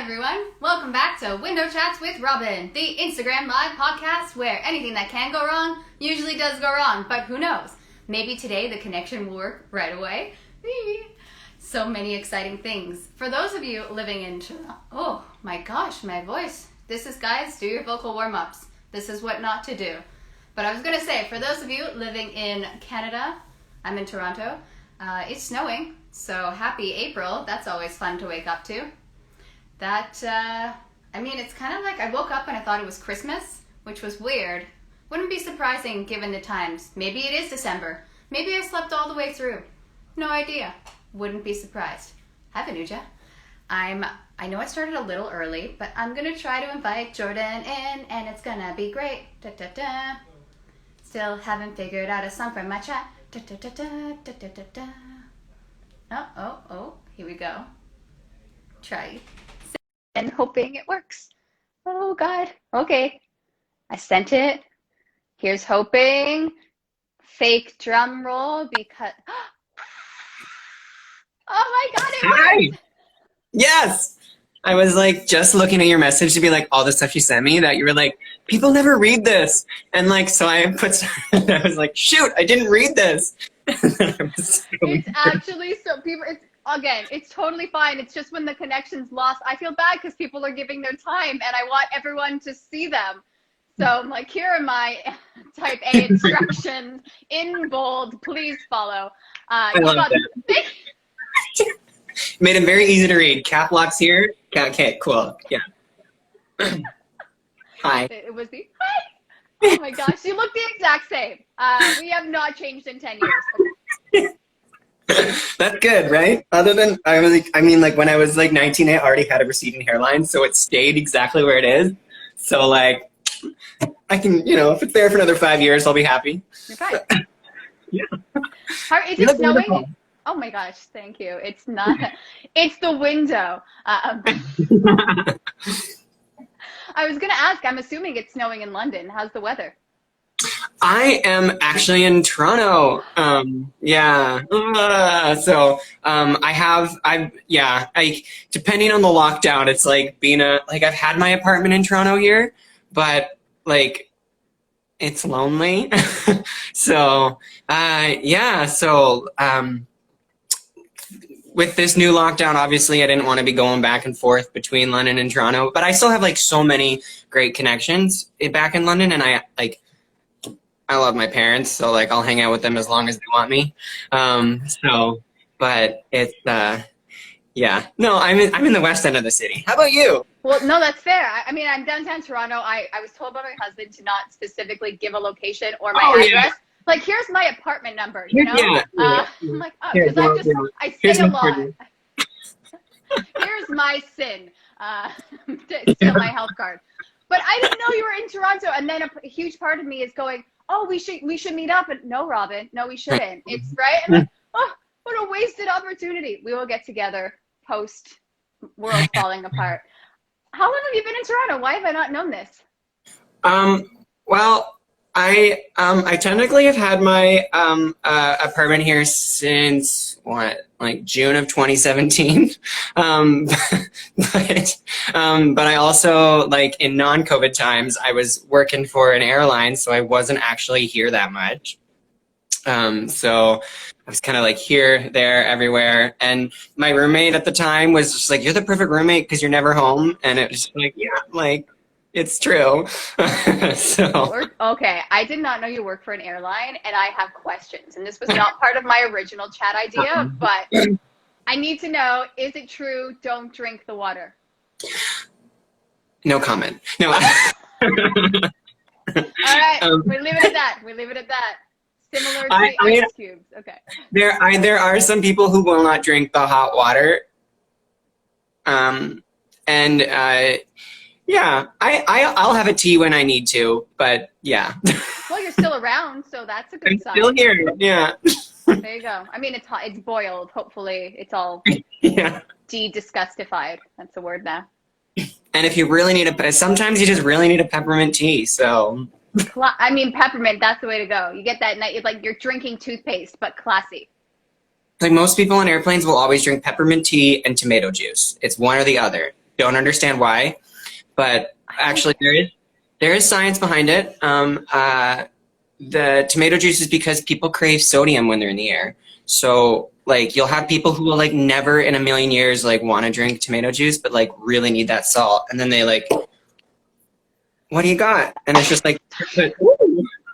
everyone. Welcome back to Window Chats with Robyn, the Instagram live podcast where anything that can go wrong usually does go wrong, but who knows? Maybe today the connection will work right away. So many exciting things. For those of you living in Toronto, oh my gosh, my voice. This is, guys, do your vocal warm-ups. This is what not to do. But I was going to say, for those of you living in Canada, I'm in Toronto, it's snowing, so happy April. That's always fun to wake up to. It's kind of like I woke up and I thought it was Christmas, which was weird. Wouldn't be surprising given the times. Maybe it is December. Maybe I slept all the way through. No idea. Wouldn't be surprised. Hi, Vanuja. I know I started a little early, but I'm going to try to invite Jordan in, and it's going to be great. Da, da, da. Still haven't figured out a song for my chat. Da, da, da, da, da, da, da, da. Oh, here we go. Try. And hoping it works. Oh God. Okay. I sent it. Here's hoping. Fake drum roll because oh my God, it worked. Yes. I was like just looking at your message to be like all the stuff you sent me that you were like, people never read this. And like, so I was like, shoot, I didn't read this. It's actually so people, it's totally fine. It's just when the connection's lost, I feel bad because people are giving their time and I want everyone to see them. So I'm like, here are my type A instructions in bold. Please follow. I love that. Made it very easy to read. Cap locks here. Okay, cool. Yeah. Hi. It was the hi. Oh my gosh, you look the exact same. We have not changed in 10 years. That's good, right? Other than, like when I was like 19, I already had a receding hairline, so it stayed exactly where it is. So like, I can, if it's there for another 5 years, I'll be happy. You're fine. Yeah. Is it snowing? Wonderful. Oh my gosh, thank you. It's not, it's the window. I was going to ask, I'm assuming it's snowing in London. How's the weather? I am actually in Toronto. Yeah. Depending on the lockdown, it's like I've had my apartment in Toronto here, but like it's lonely. With this new lockdown, obviously I didn't want to be going back and forth between London and Toronto, but I still have like so many great connections back in London, and I love my parents, so like I'll hang out with them as long as they want me. But it's yeah. No, I'm in the west end of the city. How about you? Well, no, that's fair. I'm downtown Toronto. I was told by my husband to not specifically give a location or my address. Yeah. Like, here's my apartment number, you know? Yeah. I'm like, oh, because I say a lot. Here's my sin. Steal my health card. But I didn't know you were in Toronto. And then a huge part of me is going, oh, we should meet up. And no, Robyn, no, we shouldn't. It's right. I'm like, oh, what a wasted opportunity. We will get together post world falling apart. How long have you been in Toronto? Why have I not known this? Well, I technically have had my apartment here since June of 2017. But I also, like, in non-COVID times, I was working for an airline, so I wasn't actually here that much. So I was kind of like here, there, everywhere. And my roommate at the time was just like, you're the perfect roommate because you're never home. And it was just like, yeah, like, it's true. Okay, I did not know you worked for an airline, and I have questions. And this was not part of my original chat idea, but I need to know, is it true, don't drink the water? No comment. No. All right, we leave it at that. Similar to ice cubes. Okay. There are some people who will not drink the hot water. Yeah, I'll have a tea when I need to, but yeah. Well, you're still around, so that's a good sign. I'm still here, yeah. There you go. It's hot, it's boiled. Hopefully it's all de-disgustified. That's a word now. And if you really need sometimes you just really need a peppermint tea, so. Peppermint, that's the way to go. You get that night, it's like you're drinking toothpaste, but classy. Like most people on airplanes will always drink peppermint tea and tomato juice. It's one or the other. don't understand why, but actually there is science behind it. The tomato juice is because people crave sodium when they're in the air. So like you'll have people who will like never in a million years like want to drink tomato juice, but like really need that salt. And then they like, what do you got? And it's just like, I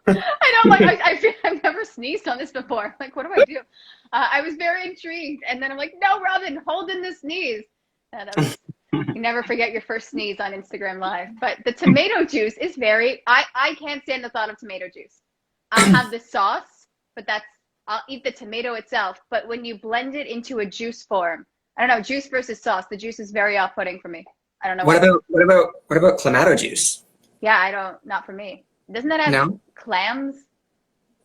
don't like, I feel I've never sneezed on this before. Like, what do I do? I was very intrigued. And then I'm like, no, Robyn, hold in the sneeze. And you never forget your first sneeze on Instagram Live. But the tomato juice is very, I can't stand the thought of tomato juice. I'll have the sauce, but I'll eat the tomato itself. But when you blend it into a juice form, I don't know, juice versus sauce, the juice is very off-putting for me. I don't know. What about clamato juice? Yeah, not for me. Doesn't that have clams?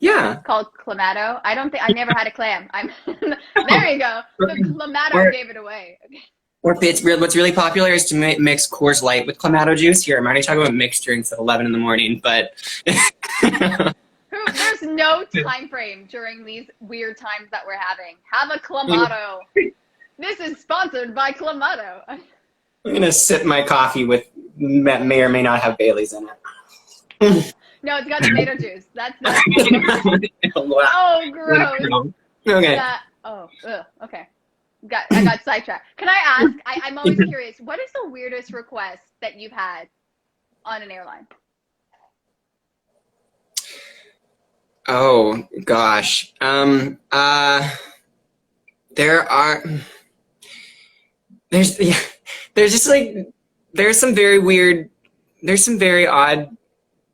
Yeah. Called clamato. I never had a clam. There you go. So clamato gave it away. Or what's really popular is to mix Coors Light with clamato juice. Here, I'm already talking about mixed drinks at 11 in the morning, but there's no time frame during these weird times that we're having. Have a clamato. This is sponsored by clamato. I'm gonna sip my coffee with that may or may not have Bailey's in it. No, it's got tomato juice. That's oh, gross. Okay. Okay. I got sidetracked. Can I ask? I'm always curious. What is the weirdest request that you've had on an airline? Oh gosh. There's some very odd,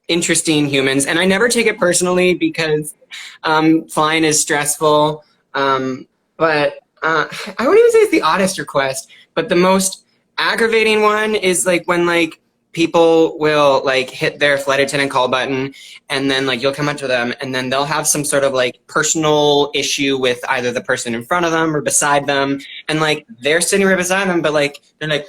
interesting humans, and I never take it personally because flying is stressful. But I wouldn't even say it's the oddest request, but the most aggravating one is like when like people will like hit their flight attendant call button, and then like you'll come up to them and then they'll have some sort of like personal issue with either the person in front of them or beside them, and like they're sitting right beside them, but like they're like,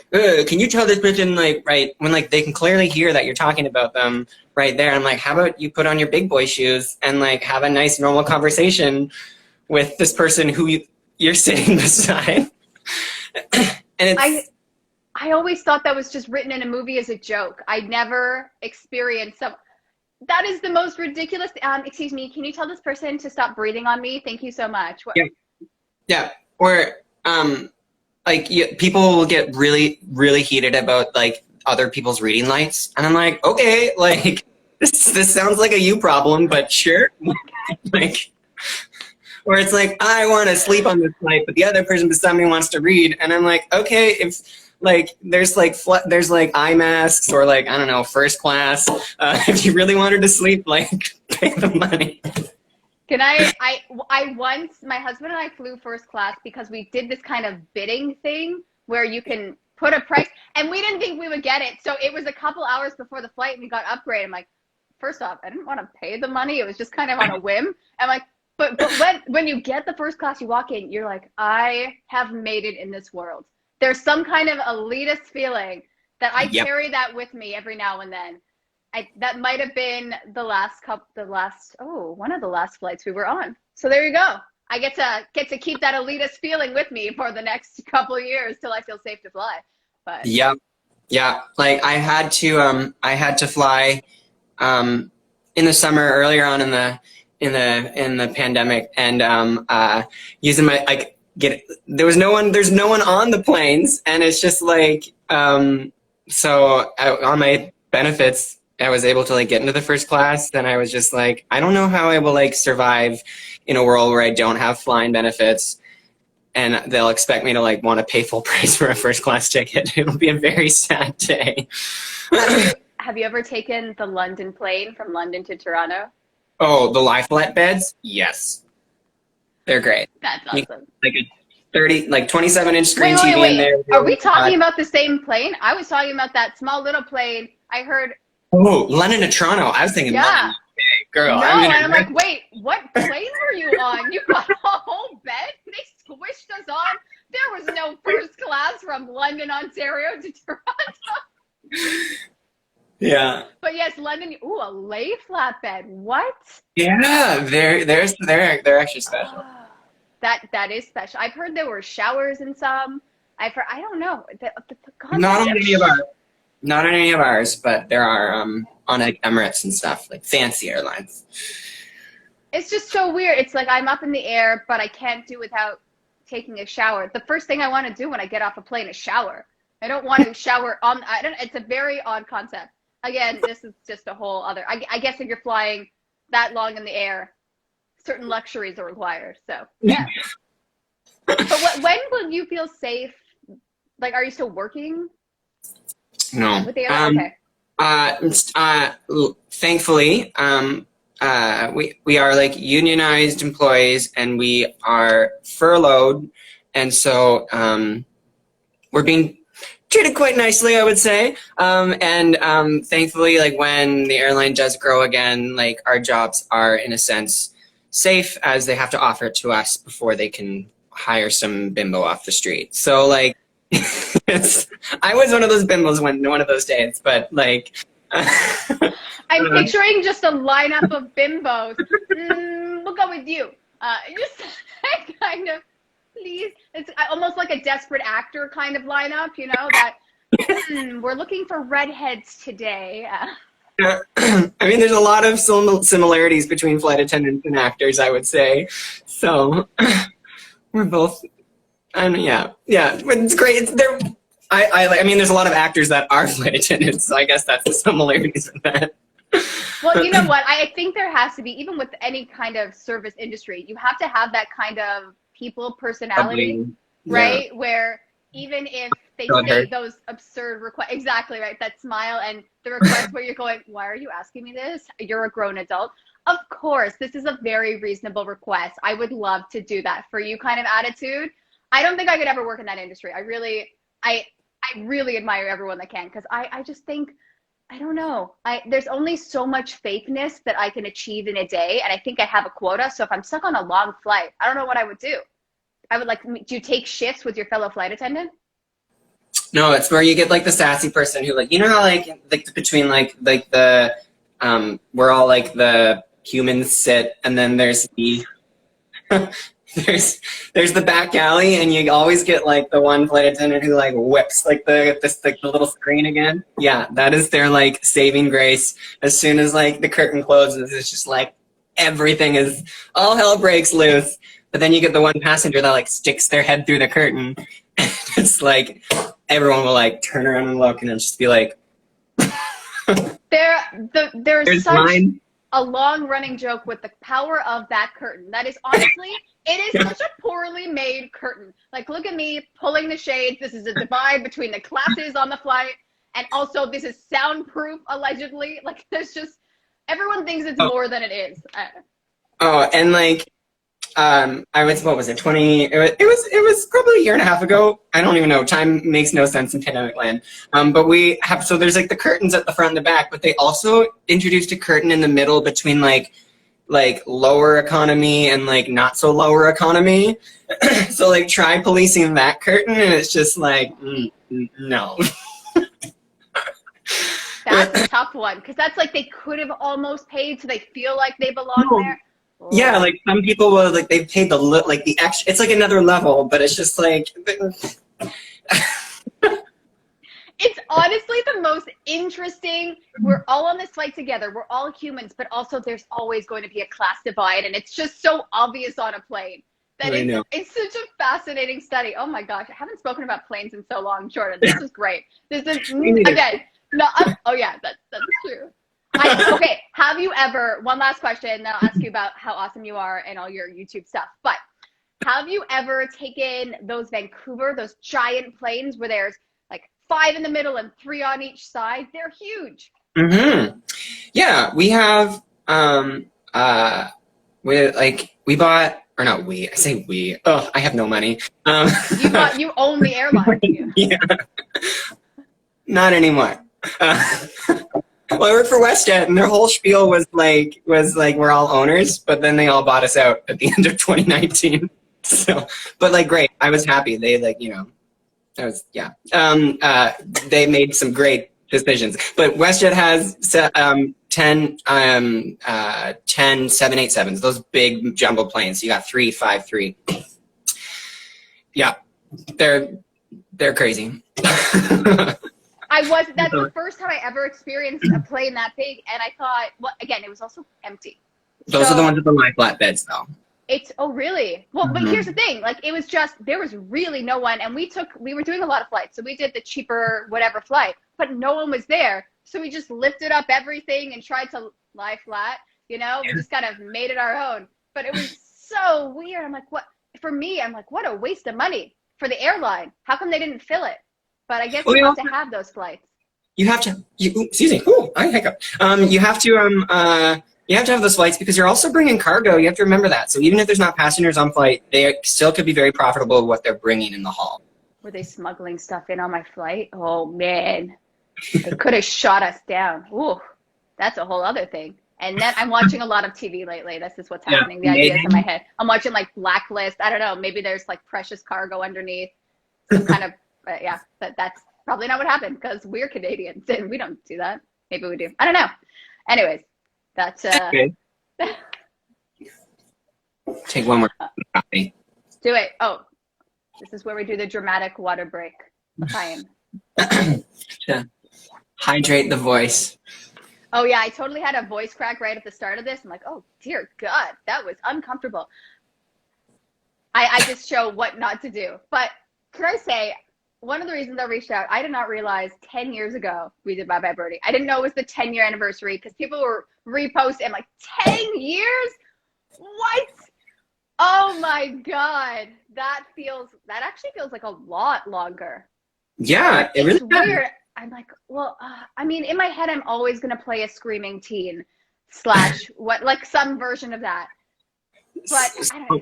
can you tell this person like right when like they can clearly hear that you're talking about them right there. I'm like, how about you put on your big boy shoes and like have a nice normal conversation with this person who you're sitting beside. And it's I always thought that was just written in a movie as a joke. I never experienced some. That is the most ridiculous. Excuse me, can you tell this person to stop breathing on me? Thank you so much. Yeah. Or people will get really, really heated about like other people's reading lights, and I'm like, okay, like this sounds like a you problem, but sure. Like, or it's like, I want to sleep on this flight, but the other person beside me wants to read, and I'm like, okay, if like there's eye masks or like I don't know, first class. If you really wanted to sleep, like pay the money. Can I once, my husband and I flew first class because we did this kind of bidding thing where you can put a price, and we didn't think we would get it. So it was a couple hours before the flight and we got upgraded. I'm like, first off, I didn't want to pay the money. It was just kind of on a whim. I'm like, but when you get the first class, you walk in, you're like, I have made it in this world. There's some kind of elitist feeling that I carry that with me every now and then. That might have been one of the last flights we were on. So there you go. I get to keep that elitist feeling with me for the next couple of years till I feel safe to fly. But yeah. Like I had to fly in the summer earlier on in the pandemic, and using my there's no one on the planes, and it's just like on my benefits I was able to like get into the first class. Then I was just like, I don't know how I will like survive in a world where I don't have flying benefits, and they'll expect me to like want to pay full price for a first class ticket. It'll be a very sad day. Have you ever taken the London plane from London to Toronto? Oh, the lie flat beds? Yes. They're great. That's awesome. Like a 27-inch screen TV in there. Are we talking about the same plane? I was talking about that small little plane. I heard. Oh, London to Toronto. I was thinking London. Hey, girl. No, I'm like, wait, what plane were you on? You got a whole bed? They squished us on. There was no first class from London, Ontario to Toronto. Yeah. But yes, London. Ooh, a lay flatbed. What? Yeah, they're actually special. That is special. I've heard there were showers in some. I don't know. The concept Not on of any of our, not on any of ours, but there are on like Emirates and stuff, like fancy airlines. it's just so weird. It's like I'm up in the air, but I can't do without taking a shower. The first thing I want to do when I get off a plane is shower. I don't want to shower on. I don't. It's a very odd concept. Again, this is just a whole other. I guess if you're flying that long in the air, certain luxuries are required. So yeah. But when will you feel safe? Like, are you still working No. with the airline? Okay. Thankfully, we are like unionized employees, and we are furloughed, and so we're being treated quite nicely, I would say. Thankfully, like when the airline does grow again, like our jobs are in a sense safe, as they have to offer it to us before they can hire some bimbo off the street. So like. I was one of those bimbos one of those days, but like I'm picturing just a lineup of bimbos. We'll go with you. Just kind of, please. It's almost like a desperate actor kind of lineup, you know, that we're looking for redheads today. I mean, there's a lot of similarities between flight attendants and actors, I would say. So we're both. And yeah, it's great. I mean, there's a lot of actors that are flight attendants, so I guess that's the similarities in that. Well, you know what? I think there has to be, even with any kind of service industry, you have to have that kind of people personality, right? Yeah. Where even if they say those absurd requests, exactly right, that smile and the request where you're going, why are you asking me this? You're a grown adult. Of course, this is a very reasonable request. I would love to do that for you kind of attitude. I don't think I could ever work in that industry. I really admire everyone that can, because I just think, I don't know. There's only so much fakeness that I can achieve in a day, and I think I have a quota. So if I'm stuck on a long flight, I don't know what I would do. I would do you take shifts with your fellow flight attendant? No, it's where you get like the sassy person who, like, you know how like between like the where all like the humans sit, and then there's the there's the back alley, and you always get like the one flight attendant who like whips like the little screen again. Yeah, that is their like saving grace. As soon as like the curtain closes, it's just like everything is, all hell breaks loose. But then you get the one passenger that like sticks their head through the curtain. It's like everyone will like turn around and look, and it'll just be like. There's such a long-running joke with the power of that curtain. That is honestly, it is such a poorly made curtain. Like, look at me pulling the shades. This is a divide between the classes on the flight, and also this is soundproof, allegedly. Like, there's just, everyone thinks it's more than it is. And like, what was it, 20, it was probably a year and a half ago. I don't even know. Time makes no sense in pandemic land. But we have, so there's like the curtains at the front and the back, but they also introduced a curtain in the middle between like lower economy and like not so lower economy. So like try policing that curtain, and it's just like, no. That's a tough one, because that's like they could have almost paid so they feel like they belong there. Yeah, like some people will, like, they've paid the extra, it's like another level, but it's just like. It's honestly the most interesting. We're all on this flight together. We're all humans, but also there's always going to be a class divide, and it's just so obvious on a plane. It's such a fascinating study. Oh my gosh, I haven't spoken about planes in so long, Jordan. This is great. This is, again, oh yeah, that's true. Okay, have you ever, one last question, then I'll ask you about how awesome you are and all your YouTube stuff, but have you ever taken those giant planes where there's like 5 in the middle and 3 on each side? They're huge. Mm-hmm. Yeah, we have, I say we, I have no money. You own the airline. Yeah. Not anymore. Well, I worked for WestJet, and their whole spiel was like we're all owners, but then they all bought us out at the end of 2019. So, but like, great, I was happy. They they made some great decisions. But WestJet has 10 787s, those big jumbo planes. You got 3, 5, 3. Yeah, they're They're crazy. That's the first time I ever experienced a plane that big, and I thought, well, again, it was also empty. Those are the ones with the lie flat beds, though. Oh, really? Well, but here's the thing, like, it was just, there was really no one, and we were doing a lot of flights, so we did the cheaper whatever flight, but no one was there, so we just lifted up everything and tried to lie flat, you know? We just kind of made it our own, but it was so weird. I'm like, what? For me, I'm like, what a waste of money for the airline. How come they didn't fill it? But I guess you have to have those flights. You have to, excuse me, I hiccup. You have to have those flights because you're also bringing cargo. You have to remember that. So even if there's not passengers on flight, they still could be very profitable with what they're bringing in the hull. Were they smuggling stuff in on my flight? Oh, man. They could have shot us down. Ooh, that's a whole other thing. And then I'm watching a lot of TV lately. This is what's happening. The ideas in my head. I'm watching like Blacklist. I don't know. Maybe there's like precious cargo underneath. Some kind of, yeah, that's probably not what happened because we're Canadians and we don't do that. Maybe we do. I don't know. Anyways, that's okay. Take one more coffee. Do it. Oh, this is where we do the dramatic water break. Time. To hydrate the voice. Oh yeah, I totally had a voice crack right at the start of this. I'm like, oh dear God, that was uncomfortable. I just show what not to do. But can I say, one of the reasons I reached out, I did not realize 10 years ago we did Bye Bye Birdie. I didn't know it was the 10-year anniversary because people were reposting. I'm like, 10 years? What? Oh my God. That actually feels like a lot longer. Yeah, it really does. Weird. I'm like, well, I mean, in my head, I'm always going to play a screaming teen / what, like some version of that. But I don't know.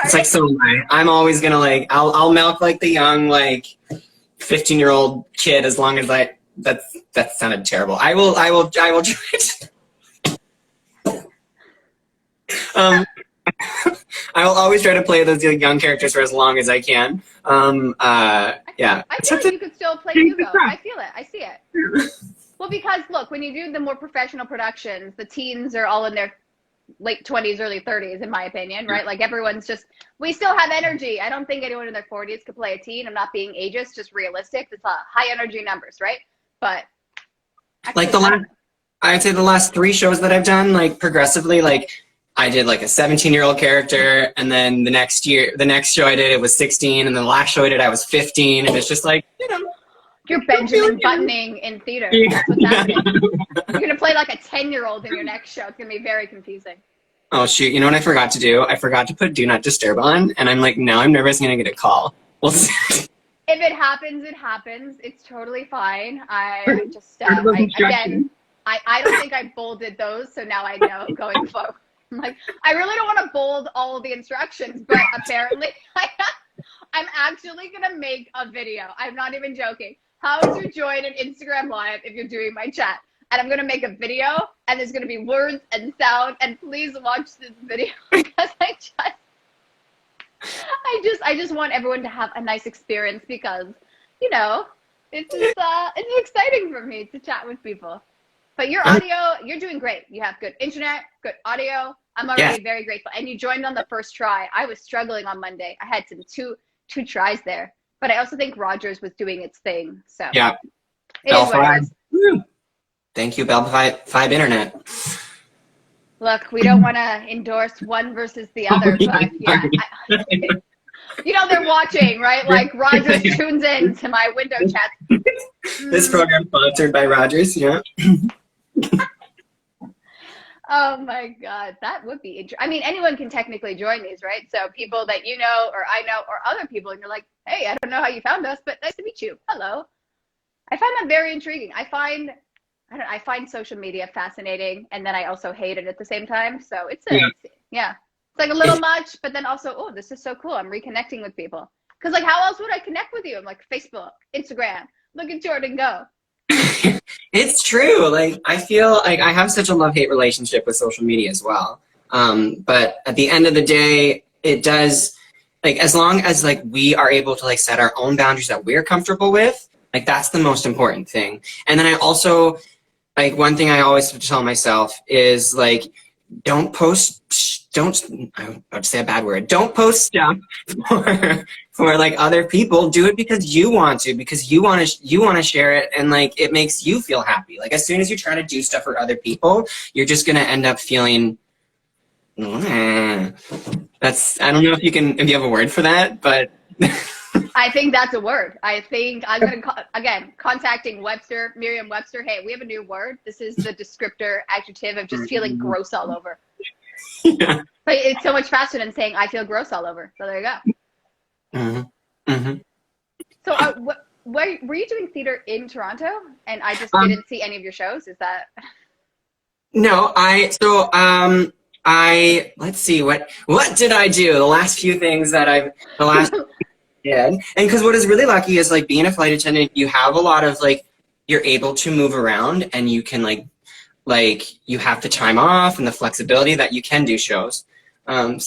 It's like, so I'm always going to like, I'll milk like the young, like 15-year-old kid as long as that sounded terrible. I will try it. I will always try to play those young characters for as long as I can. Yeah. I feel like you could still play Hugo. I feel it. I see it. Well, because look, when you do the more professional productions, the teens are all in their late 20s, early 30s, in my opinion, right? Like everyone's just, we still have energy. I don't think anyone in their 40s could play a teen. I'm not being ageist, just realistic. It's high energy numbers, right? But like I'd say the last 3 shows that I've done, like progressively, like I did like a 17-year-old character, and then the next show I did, it was 16, and the last show I did, I was 15, and it's just like, you know. You're Benjamin Buttoning in theater. That's what's happening. You're going to play like a 10-year-old in your next show. It's going to be very confusing. Oh, shoot. You know what I forgot to do? I forgot to put Do Not Disturb on, and I'm like, now I'm nervous I'm going to get a call. We'll see. If it happens, it happens. It's totally fine. I don't think I bolded those, so now I know going forward. I'm like, I really don't want to bold all of the instructions, but apparently I'm actually going to make a video. I'm not even joking. How to join an Instagram Live if you're doing my chat. And I'm going to make a video, and there's going to be words and sound, and please watch this video because I just want everyone to have a nice experience because, you know, it's exciting for me to chat with people. But your audio, you're doing great. You have good internet, good audio. I'm already very grateful. And you joined on the first try. I was struggling on Monday. I had two tries there. But I also think Rogers was doing its thing. So yeah. It is what it is. Thank you, Bell 5 Internet. Look, we don't want to endorse one versus the other, but yeah. You know they're watching, right? Like Rogers tunes in to my window chat. This program sponsored by Rogers, yeah. Oh my God, that would be interesting. I mean, anyone can technically join these, right? So people that you know, or I know, or other people, and you're like, hey, I don't know how you found us, but nice to meet you. Hello. I find that very intriguing. I find social media fascinating, and then I also hate it at the same time. So it's like a little much, but then also, oh, this is so cool. I'm reconnecting with people. Because like, how else would I connect with you? I'm like Facebook, Instagram. Look at Jordan go. It's true. Like, I feel like I have such a love-hate relationship with social media as well. But at the end of the day, it does, like, as long as like we are able to like set our own boundaries that we're comfortable with, like that's the most important thing. And then I also, like, one thing I always tell myself is like, don't post I would say a bad word. Don't post stuff for like other people. Do it because you want to, because you want to share it, and like it makes you feel happy. Like as soon as you try to do stuff for other people, you're just gonna end up feeling. That's, I don't know if you have a word for that, but. I think that's a word. I think I'm going to, again, contacting Webster, Merriam-Webster. Hey, we have a new word. This is the descriptor adjective of just feeling gross all over. Yeah. But it's so much faster than saying I feel gross all over. So there you go. Mm-hmm. Mm-hmm. So were you doing theater in Toronto? And I just didn't see any of your shows? Is that? No, let's see, what did I do? The last few things that did. And because what is really lucky is like being a flight attendant, you have a lot of like, you're able to move around, and you can like you have the time off and the flexibility that you can do shows. I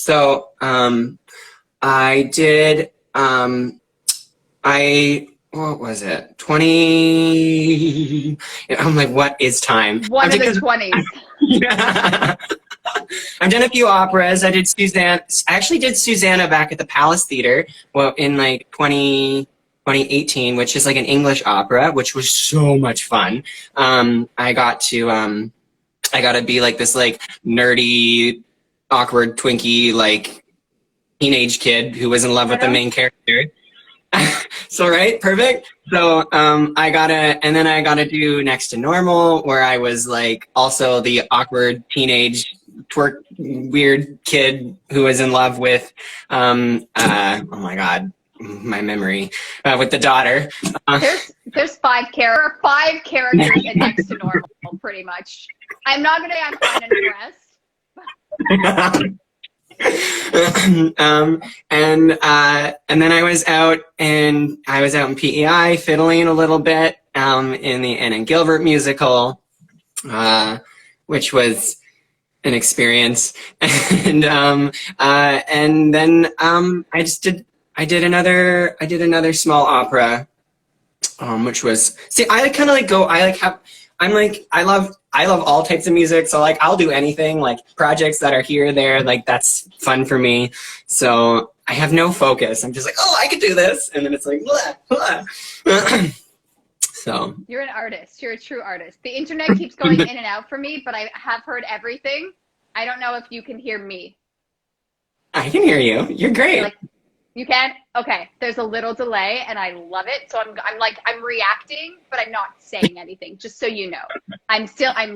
did, what was it? 20, I'm like, what is time? One of the 20s. Yeah. I've done a few operas. I actually did Susanna back at the Palace Theater, in like 2018, which is like an English opera, which was so much fun. I got to be like this like nerdy, awkward Twinkie, like teenage kid who was in love with the main character. So, right, perfect. So I got to do Next to Normal, where I was like also the awkward teenage twerk weird kid who was in love with oh my god, my memory, with the daughter. There's five characters in Next to Normal, pretty much. I'm not gonna add fine and impressed. And then I was out in PEI fiddling a little bit in the Anna and Gilbert musical, which was an experience. And then I did another small opera, which was, see, I love all types of music, so like I'll do anything, like projects that are here or there, like that's fun for me. So I have no focus. I'm just like, oh, I could do this, and then it's like, blah, blah. So you're an artist. You're a true artist. The internet keeps going in and out for me, but I have heard everything. I don't know if you can hear me. I can hear you. You're great. Like, you can? Okay. There's a little delay, and I love it. So I'm reacting, but I'm not saying anything, just so you know. I'm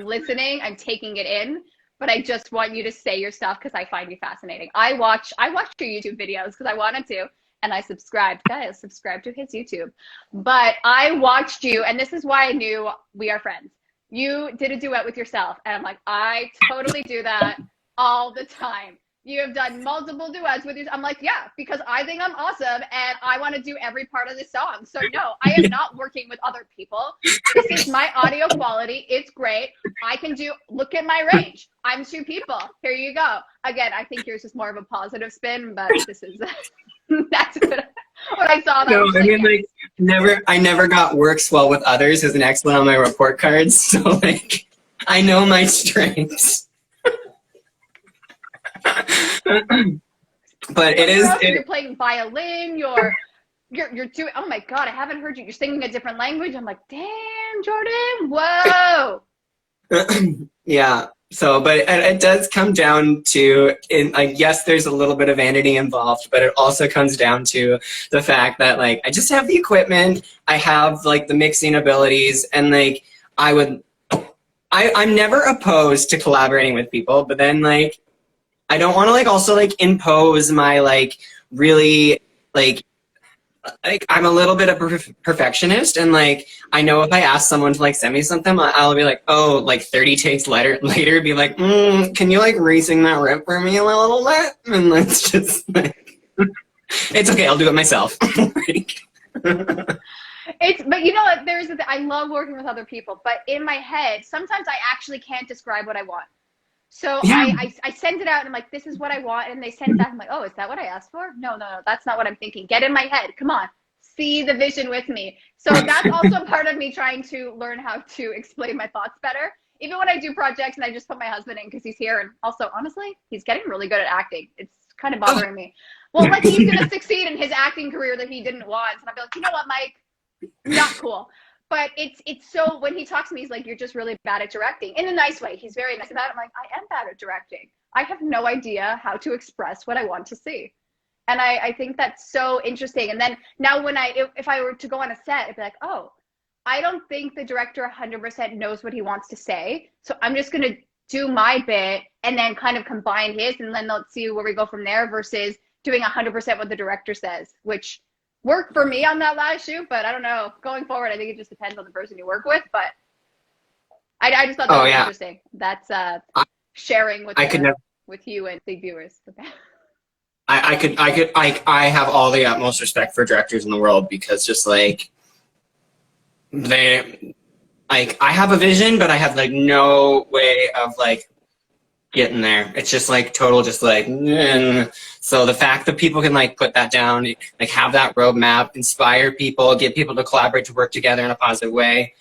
listening, I'm taking it in, but I just want you to say your stuff because I find you fascinating. I watch your YouTube videos because I wanted to, and I subscribed. Guys, subscribe to his YouTube. But I watched you, and this is why I knew we are friends. You did a duet with yourself, and I'm like, I totally do that all the time. You have done multiple duets with yourself. I'm like, yeah, because I think I'm awesome, and I want to do every part of the song. So no, I am not working with other people. This is my audio quality. It's great. I can look at my range. I'm 2 people. Here you go. Again, I think yours is more of a positive spin, but this is, that's what I saw. That no, I mean, like, I never got works well with others as an excellent on my report cards. So like, I know my strengths. But you're playing violin, you're doing, oh my god, I haven't heard you, you're singing a different language. I'm like, damn, Jordan, whoa. Yeah, so but it does come down to, like, yes, there's a little bit of vanity involved, but it also comes down to the fact that like I just have the equipment, I have like the mixing abilities, and like I'm never opposed to collaborating with people, but then like I don't want to like also like impose my like really like I'm a little bit of a perfectionist, and like I know if I ask someone to like send me something, I'll be like, oh, like 30 takes later be like, can you like re-sing that riff for me a little bit? And let's just like, it's okay, I'll do it myself. But you know what, I love working with other people, but in my head sometimes I actually can't describe what I want. So yeah. I send it out and I'm like, this is what I want. And they send it back. I'm like, oh, is that what I asked for? No, that's not what I'm thinking. Get in my head. Come on. See the vision with me. So that's also part of me trying to learn how to explain my thoughts better, even when I do projects and I just put my husband in because he's here, and also honestly, he's getting really good at acting. It's kind of bothering me. Well, like he's gonna succeed in his acting career that he didn't want, and I'll be like, you know what, Mike, not cool. But it's so when he talks to me, he's like, you're just really bad at directing in a nice way. He's very nice about it. I'm like, I am bad at directing. I have no idea how to express what I want to see. And I think that's so interesting. And then now when if I were to go on a set, I'd be like, oh, I don't think the director 100% knows what he wants to say. So I'm just going to do my bit and then kind of combine his, and then let's see where we go from there, versus doing 100% what the director says, which worked for me on that last shoot. But I don't know, going forward, I think it just depends on the person you work with. But I just thought that was interesting. That's sharing with you and the viewers. Okay. I have all the utmost respect for directors in the world, because just like I have a vision, but I have like no way of like getting there. It's just like total, just like, so the fact that people can like put that down, like have that roadmap, inspire people, get people to collaborate, to work together in a positive way,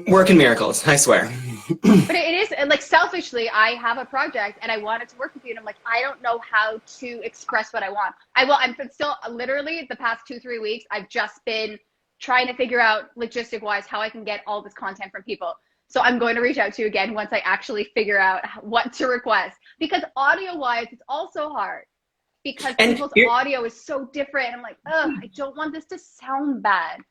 working miracles, I swear. But it is like, selfishly, I have a project and I wanted to work with you, and I'm like, I don't know how to express what I want. I'm still literally the past 2-3 weeks, I've just been trying to figure out logistic wise how I can get all this content from people. So I'm going to reach out to you again once I actually figure out what to request, because audio wise, it's also hard because people's audio is so different. I'm like, oh, I don't want this to sound bad.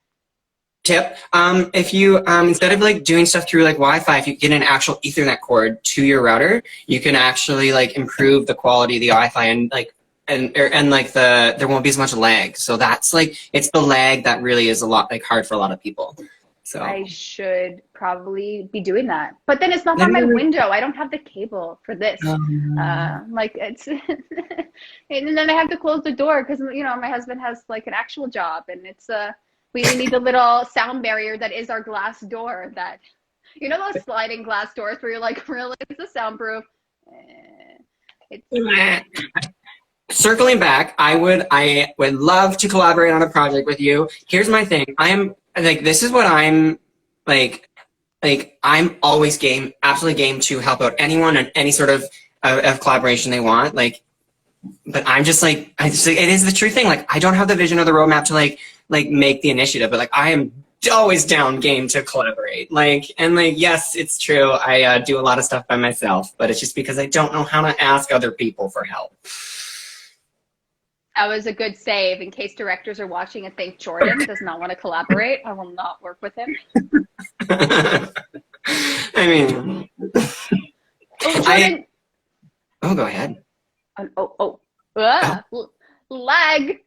Tip, if you instead of like doing stuff through like Wi-Fi, if you get an actual Ethernet cord to your router, you can actually like improve the quality of the Wi-Fi, and like and like there won't be as much lag. So that's like, it's the lag that really is a lot like hard for a lot of people. So I should probably be doing that, but then it's not on my window. I don't have the cable for this. Like it's, and then I have to close the door because, you know, my husband has like an actual job, and it's we need the little sound barrier that is our glass door. That, you know, those sliding glass doors where you're like, really, is this soundproof? Circling back, I would love to collaborate on a project with you. Here's my thing. I'm like, this is what I'm like I'm always game, absolutely game to help out anyone and any sort of collaboration they want. Like, but I'm just like, it is the true thing. Like, I don't have the vision or the roadmap to like make the initiative, but like, I am always down game to collaborate. Like, and like, yes, it's true. I do a lot of stuff by myself, but it's just because I don't know how to ask other people for help. That was a good save in case directors are watching and think Jordan does not want to collaborate. I will not work with him. I mean, Jordan. Go ahead. Lag.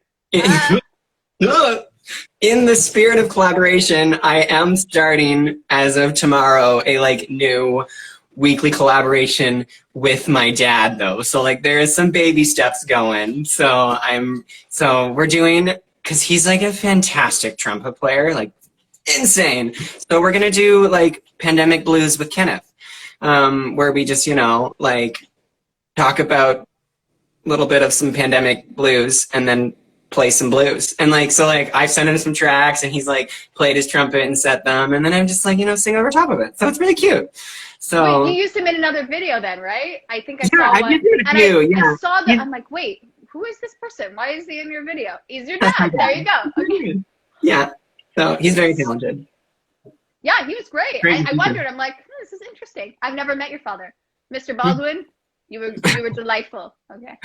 In the spirit of collaboration, I am starting as of tomorrow a like new weekly collaboration with my dad, though. So like there is some baby steps going. So we're doing, because he's like a fantastic trumpet player, like insane. So we're gonna do like Pandemic Blues with Kenneth, where we just, you know, like talk about a little bit of some pandemic blues and then play some blues. And like, so like I've sent him some tracks and he's like played his trumpet and set them, and then I'm just like, you know, sing over top of it. So it's really cute. So wait, you used him in another video then, right? I think I saw one. I saw that. I'm like, wait, who is this person? Why is he in your video? He's your dad. There you go. Okay. Yeah. So he's very talented. Yeah, he was great. I wondered. I'm like, this is interesting. I've never met your father, Mr. Baldwin. You were delightful. Okay.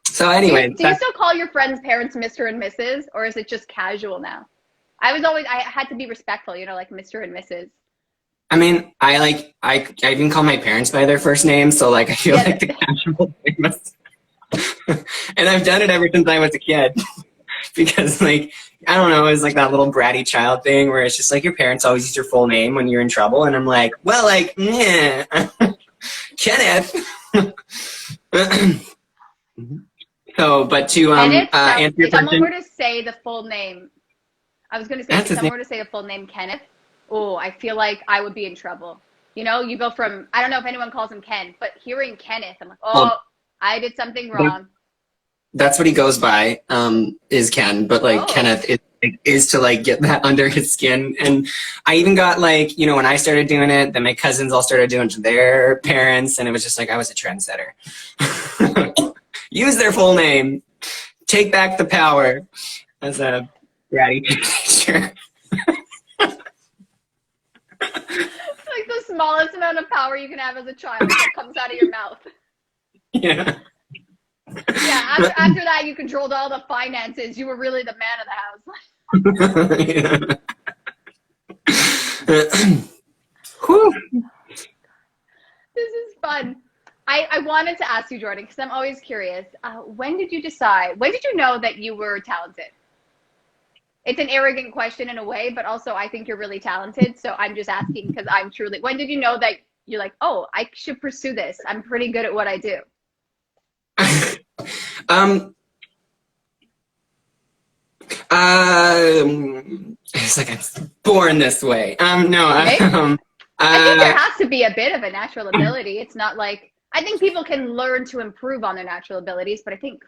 So anyway, do you still call your friends' parents Mr. and Mrs., or is it just casual now? I had to be respectful, you know, like Mr. and Mrs. I mean, I even call my parents by their first name, so like I feel like the casual thing must. And I've done it ever since I was a kid, because like, I don't know, it's like that little bratty child thing where it's just like your parents always use your full name when you're in trouble, and I'm like, well, like, Kenneth. So, but to answer your if someone question, were to say the full name, I was going to say, if someone were to say the full name Kenneth, oh, I feel like I would be in trouble. You know, you go from, I don't know if anyone calls him Ken, but hearing Kenneth, I'm like, I did something wrong. That's what he goes by, is Ken, but like Kenneth is like, is to like get that under his skin. And I even got like, you know, when I started doing it, then my cousins all started doing it to their parents, and it was just like I was a trendsetter. Use their full name. Take back the power as a bratty teenager. Like the smallest amount of power you can have as a child that comes out of your mouth. Yeah. Yeah, after that you controlled all the finances. You were really the man of the house. Whew. This is fun. I wanted to ask you, Jordan, because I'm always curious. When did you know that you were talented? It's an arrogant question in a way, but also I think you're really talented. So I'm just asking because when did you know that you're like, oh, I should pursue this? I'm pretty good at what I do. It's like I'm born this way. No. I think there has to be a bit of a natural ability. It's not like, I think people can learn to improve on their natural abilities, but I think,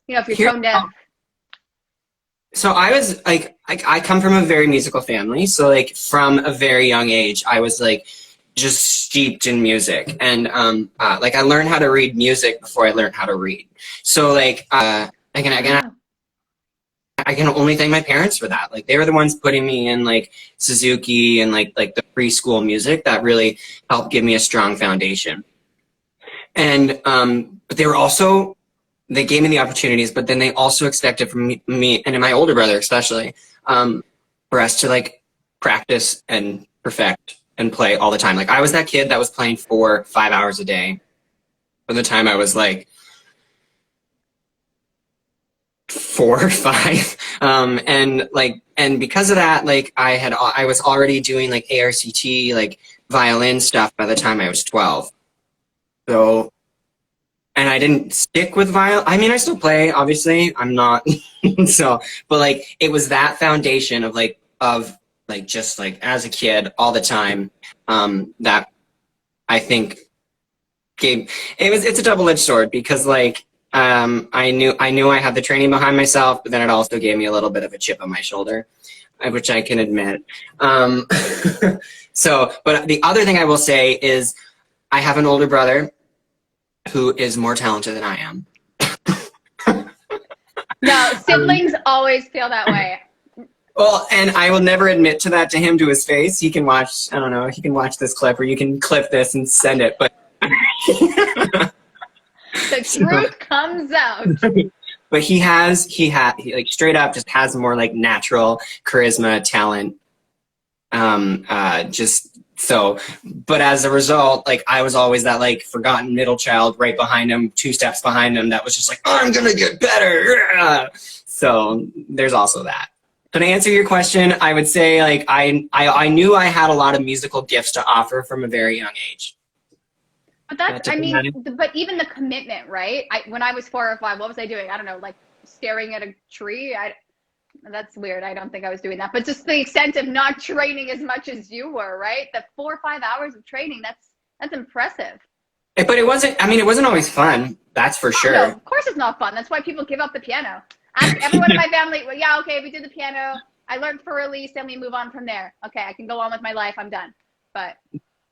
you know, if you're tone deaf. So I was like, I come from a very musical family. So like from a very young age, I was like just steeped in music. And like I learned how to read music before I learned how to read. So like I can only thank my parents for that. Like they were the ones putting me in like Suzuki and like the preschool music that really helped give me a strong foundation. And but they gave me the opportunities, but then they also expected from me and my older brother especially for us to like practice and perfect and play all the time. Like I was that kid that was playing 4-5 hours a day from the time I was like 4 or 5, and because of that, like I was already doing like ARCT, like violin stuff by the time I was 12. So, and I didn't stick with violin. I mean, I still play, obviously. I'm not so, but like it was that foundation of just like as a kid all the time that I think it's a double-edged sword because like I knew I had the training behind myself, but then it also gave me a little bit of a chip on my shoulder, which I can admit. So, but the other thing I will say is I have an older brother who is more talented than I am. No, siblings always feel that way. Well, and I will never admit to that to him to his face. He can watch, I don't know, he can watch this clip or you can clip this and send it, but the truth comes out. But he like straight up just has more like natural charisma, talent. But as a result, like I was always that like forgotten middle child right behind him, 2 steps behind him that was just like, oh, I'm gonna get better. So there's also that. But to answer your question, I would say like I knew I had a lot of musical gifts to offer from a very young age. But but even the commitment, right? When I was 4 or 5, what was I doing? I don't know, like staring at a tree. That's weird. I don't think I was doing that. But just the extent of not training as much as you were, right? The 4 or 5 hours of training, that's impressive. But it wasn't always fun. That's for sure. No, of course it's not fun. That's why people give up the piano. Ask everyone in my family, well, yeah, okay, we did the piano. I learned for release, then we move on from there. Okay, I can go on with my life. I'm done. But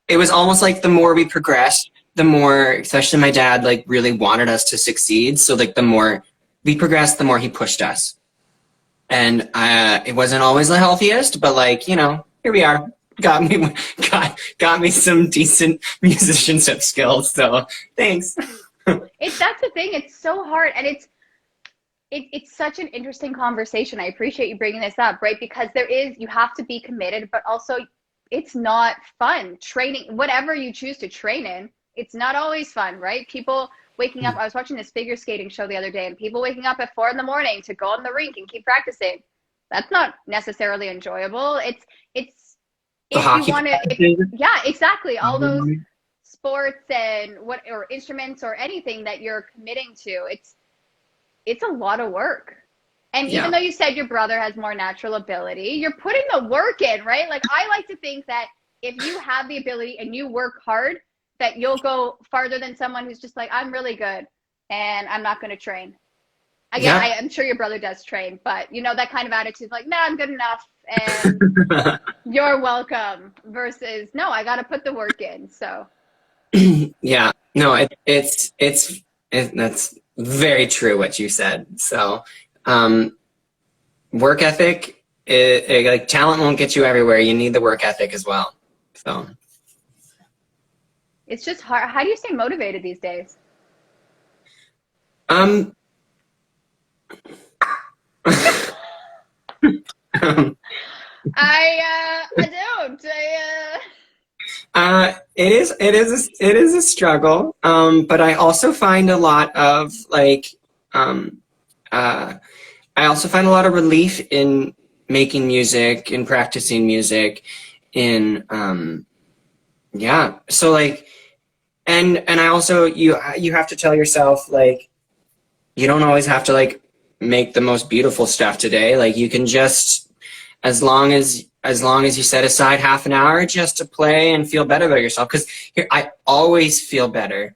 it was almost like the more we progressed, the more, especially my dad, like really wanted us to succeed. So like the more we progressed, the more he pushed us. And it wasn't always the healthiest, but like, you know, here we are. Got me some decent musicianship skills. So thanks. That's the thing. It's so hard, and it's such an interesting conversation. I appreciate you bringing this up, right? Because you have to be committed, but also it's not fun. Training, whatever you choose to train in, it's not always fun, right? People waking up, I was watching this figure skating show the other day, and people waking up at 4 a.m. to go on the rink and keep practicing. That's not necessarily enjoyable. It's if you want to, yeah, exactly. All those sports and or instruments or anything that you're committing to, it's a lot of work. And even though you said your brother has more natural ability, you're putting the work in, right? Like I like to think that if you have the ability and you work hard, that you'll go farther than someone who's just like, I'm really good and I'm not going to train. Again, Yeah. I'm sure your brother does train, but you know, that kind of attitude, like, nah, I'm good enough and you're welcome versus, no, I got to put the work in. So Yeah. No, that's very true what you said. So, work ethic, like talent won't get you everywhere. You need the work ethic as well. So, it's just hard. How do you stay motivated these days? um, I don't. it is a struggle. But I also find a lot of like, um, uh, I also find a lot of relief in making music, in practicing music, in, yeah. So like, and I also, you have to tell yourself like, you don't always have to like make the most beautiful stuff today. Like you can just, as long as you set aside half an hour just to play and feel better about yourself. Because here, I always feel better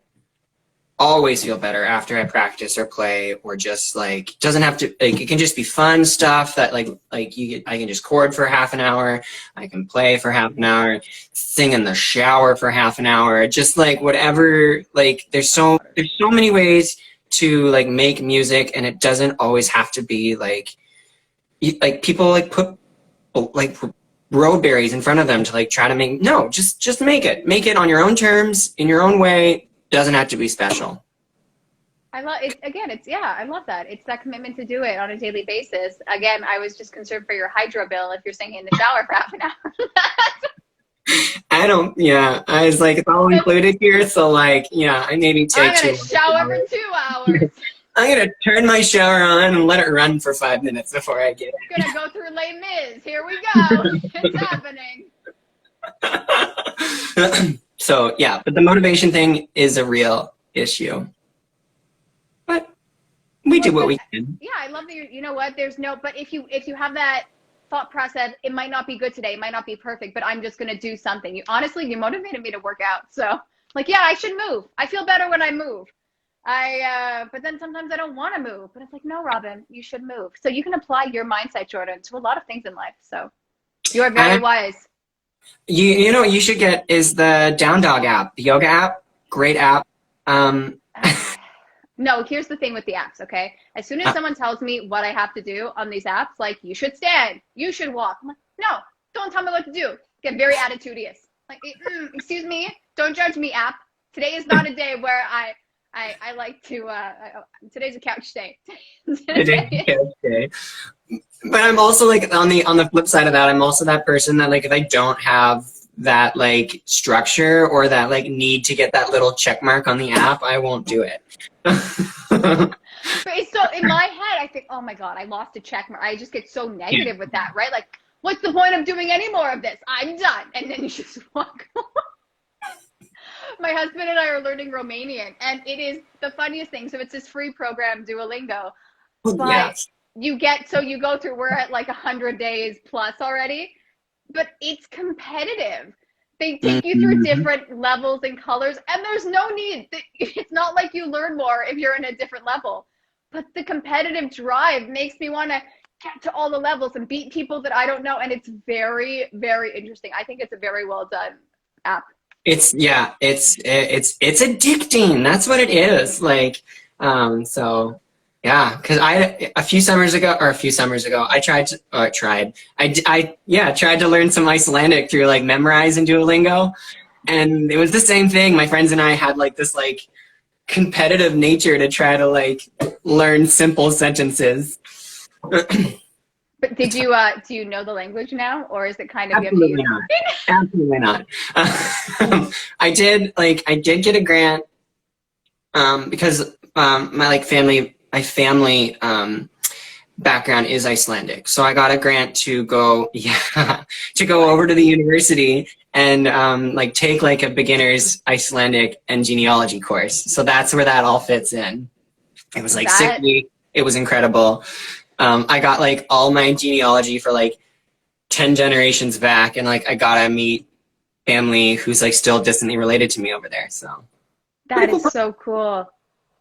after I practice or play, or just like, doesn't have to, like, it can just be fun stuff that I can just chord for half an hour, I can play for half an hour, sing in the shower for half an hour, just like whatever. Like there's so many ways to like make music, and it doesn't always have to be like people like put like road barriers in front of them to like try to make. No, just make it on your own terms, in your own way. Doesn't have to be special. I love it. Again, I love that. It's that commitment to do it on a daily basis. Again, I was just concerned for your hydro bill if you're singing in the shower for half an hour. I don't, yeah, I was like, it's all included here, so like, yeah, I maybe take I'm going to shower for 2 hours. I'm gonna turn my shower on and let it run for 5 minutes before I get it. I'm going to go through Les Mis. Here we go. It's happening. So yeah, but the motivation thing is a real issue. But we do what we can. Yeah, I love that you know what? But if you have that thought process, it might not be good today, it might not be perfect, but I'm just gonna do something. You motivated me to work out. So like, yeah, I should move. I feel better when I move. But then sometimes I don't want to move. But it's like, no, Robyn, you should move. So you can apply your mindset, Jordan, to a lot of things in life. So you are very wise. You know what you should get is the Down Dog app, the yoga app. Great app. No, here's the thing with the apps, okay? As soon as someone tells me what I have to do on these apps, like, you should stand, you should walk. I'm like, no, don't tell me what to do. Get very attitudious. Like, excuse me, don't judge me, app. Today is not a day where I like to, today's a couch day. Today's a couch day. But I'm also like, on the flip side of that, I'm also that person that like, if I don't have that like structure or that like need to get that little check mark on the app, I won't do it. But it's so, in my head, I think, oh my God, I lost a check mark. I just get so negative with that, right? Like, what's the point of doing any more of this? I'm done. And then you just walk away. My husband and I are learning Romanian, and it is the funniest thing. So it's this free program, Duolingo. But Yes. you go through, we're at like 100 days plus already, but it's competitive. They take you through different levels and colors, and there's no need. It's not like you learn more if you're in a different level. But the competitive drive makes me want to get to all the levels and beat people that I don't know, and it's very, very interesting. I think it's a very well done app. It's addicting. That's what it is. Like, so yeah, because a few summers ago, I tried to learn some Icelandic through like Memrise and Duolingo, and it was the same thing. My friends and I had like this like competitive nature to try to like learn simple sentences. But do you know the language now, or is it kind of Absolutely not. Absolutely not. I did get a grant because my family background is Icelandic, so I got a grant to go over to the university and take like a beginner's Icelandic and genealogy course. So that's where that all fits in. It was like 6 weeks. It was incredible. I got like all my genealogy for like 10 generations back, and like I got to meet family who's like still distantly related to me over there. So that is so cool.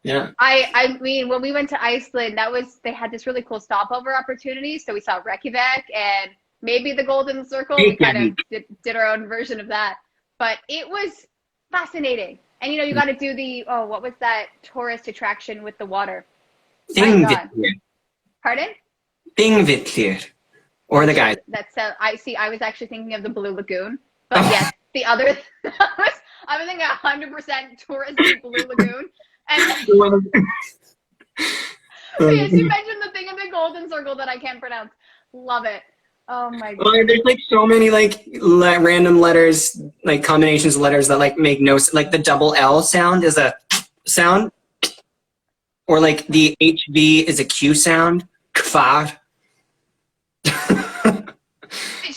Yeah. I mean, when we went to Iceland, they had this really cool stopover opportunity. So we saw Reykjavik and maybe the Golden Circle. We kind of did our own version of that, but it was fascinating. And you got to do what was that tourist attraction with the water? My God. Pardon? Thingvitlir. Or the guy. I was actually thinking of the Blue Lagoon, but yes, the other. I was thinking 100% touristy Blue Lagoon, and yes, you mentioned the thing in the Golden Circle that I can't pronounce. Love it. Oh my God. Well, there's like so many like random letters, like combinations of letters that like make no like the double L sound is a sound, or like the HV is a Q sound. Kvar.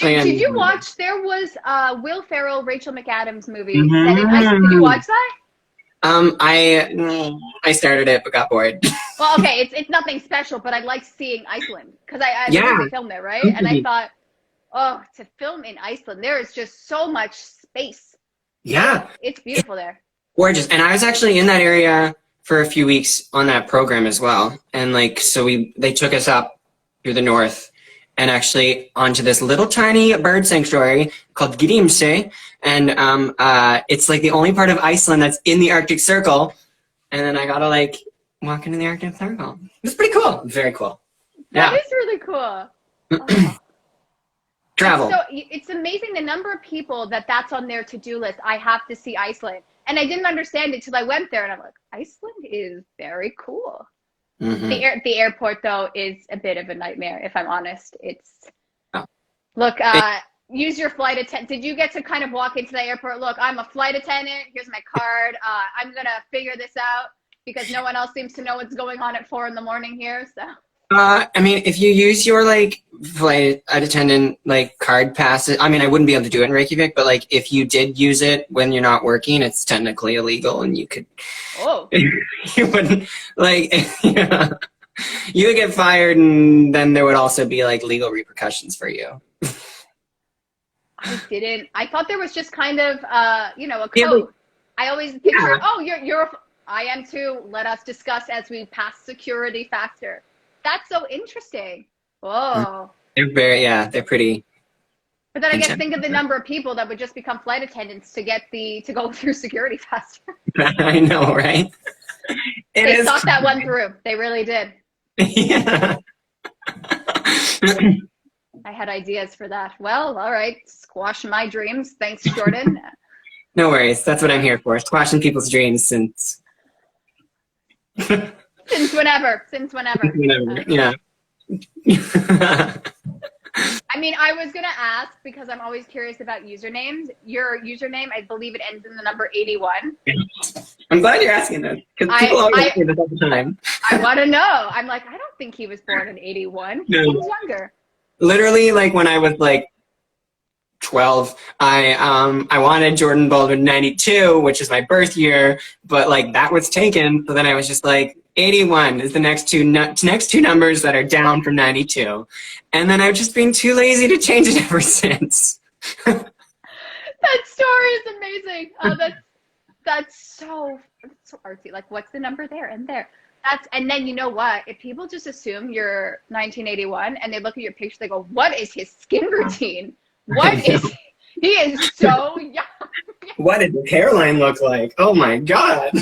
Did you watch? There was Will Ferrell, Rachel McAdams movie set in Iceland. Did you watch that? I started it but got bored. Well, okay, it's nothing special, but I like seeing Iceland because I believe they filmed there, right? And I thought, to film in Iceland, there is just so much space. Yeah, it's beautiful there. Gorgeous, and I was actually in that area for a few weeks on that program as well, and like so they took us up through the north and actually onto this little tiny bird sanctuary called Grímsey. And it's like the only part of Iceland that's in the Arctic Circle. And then I got to like walk into the Arctic Circle. It's pretty cool. Very cool. That is really cool. Oh. Travel. So it's amazing the number of people that's on their to-do list. I have to see Iceland. And I didn't understand it till I went there and I'm like, Iceland is very cool. Mm-hmm. The airport, though, is a bit of a nightmare, if I'm honest. Use your flight attendant. Did you get to kind of walk into the airport? Look, I'm a flight attendant. Here's my card. I'm going to figure this out because no one else seems to know what's going on at 4 a.m. here. So. I mean, if you use your like flight attendant like card passes, I mean, I wouldn't be able to do it in Reykjavik, but like if you did use it when you're not working, it's technically illegal, and you could. Oh. You wouldn't like. Yeah, you would get fired, and then there would also be like legal repercussions for you. I didn't. I thought there was just kind of a code. I always picture, I am too. Let us discuss as we pass security faster. That's so interesting. Whoa. They're pretty. But then I guess think of the number of people that would just become flight attendants to go through security faster. I know, right? They thought that one through. They really did. Yeah. I had ideas for that. Well, all right. Squash my dreams. Thanks, Jordan. No worries. That's what I'm here for. Squashing people's dreams since whenever. Yeah. I mean, I was going to ask because I'm always curious about usernames. Your username, I believe it ends in the number 81. I'm glad you're asking that because people always say this all the time. I want to know. I'm like, I don't think he was born in 81. No. He was younger. Literally, like when I was like 12, I wanted Jordan Baldwin 92, which is my birth year, but like that was taken. So then I was just like, 81 is the next two numbers that are down from 92. And then I've just been too lazy to change it ever since. That story is amazing. Oh, that's so artsy. Like, what's the number there and there? And then you know what? If people just assume you're 1981 and they look at your picture, they go, what is his skin routine? He is so young. What did his hairline look like? Oh my God.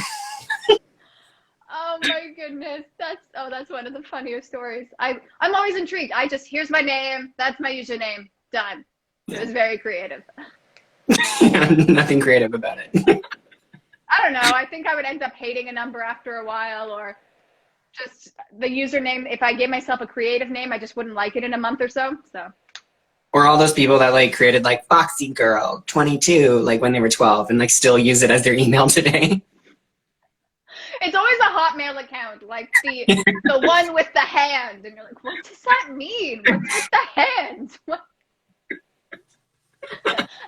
Oh my goodness. That's one of the funniest stories. I'm always intrigued. Here's my name. That's my username. Done. It was very creative. Nothing creative about it. I don't know. I think I would end up hating a number after a while, or just the username. If I gave myself a creative name, I just wouldn't like it in a month or so. Or all those people that like created like Foxy Girl 22 like when they were 12 and like still use it as their email today. It's always a Hotmail account, like the one with the hand, and you're like, what does that mean? What's with the hand? What?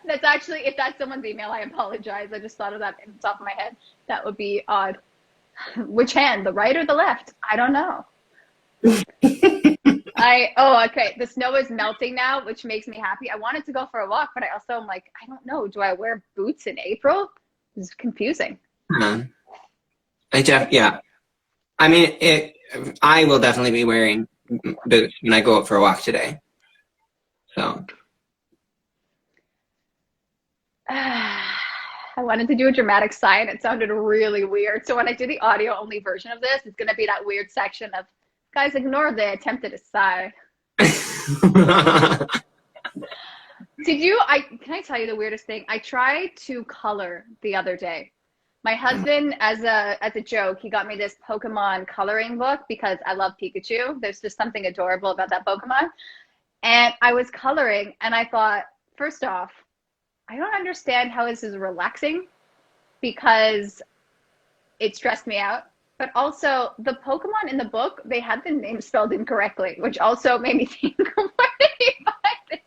That's actually, if that's someone's email, I apologize. I just thought of that in the top of my head. That would be odd. Which hand, the right or the left? I don't know. Okay. The snow is melting now, which makes me happy. I wanted to go for a walk, but I also am like, I don't know. Do I wear boots in April? It's confusing. Yeah. I mean, I will definitely be wearing boots when I go out for a walk today. So. I wanted to do a dramatic sigh and it sounded really weird. So when I do the audio only version of this, it's going to be that weird section of, guys, ignore the attempted sigh. Can I tell you the weirdest thing? I tried to color the other day. My husband, as a joke, he got me this Pokemon coloring book because I love Pikachu. There's just something adorable about that Pokemon. And I was coloring and I thought, first off, I don't understand how this is relaxing because it stressed me out. But also, the Pokemon in the book, they had the name spelled incorrectly, which also made me think, where did he find this?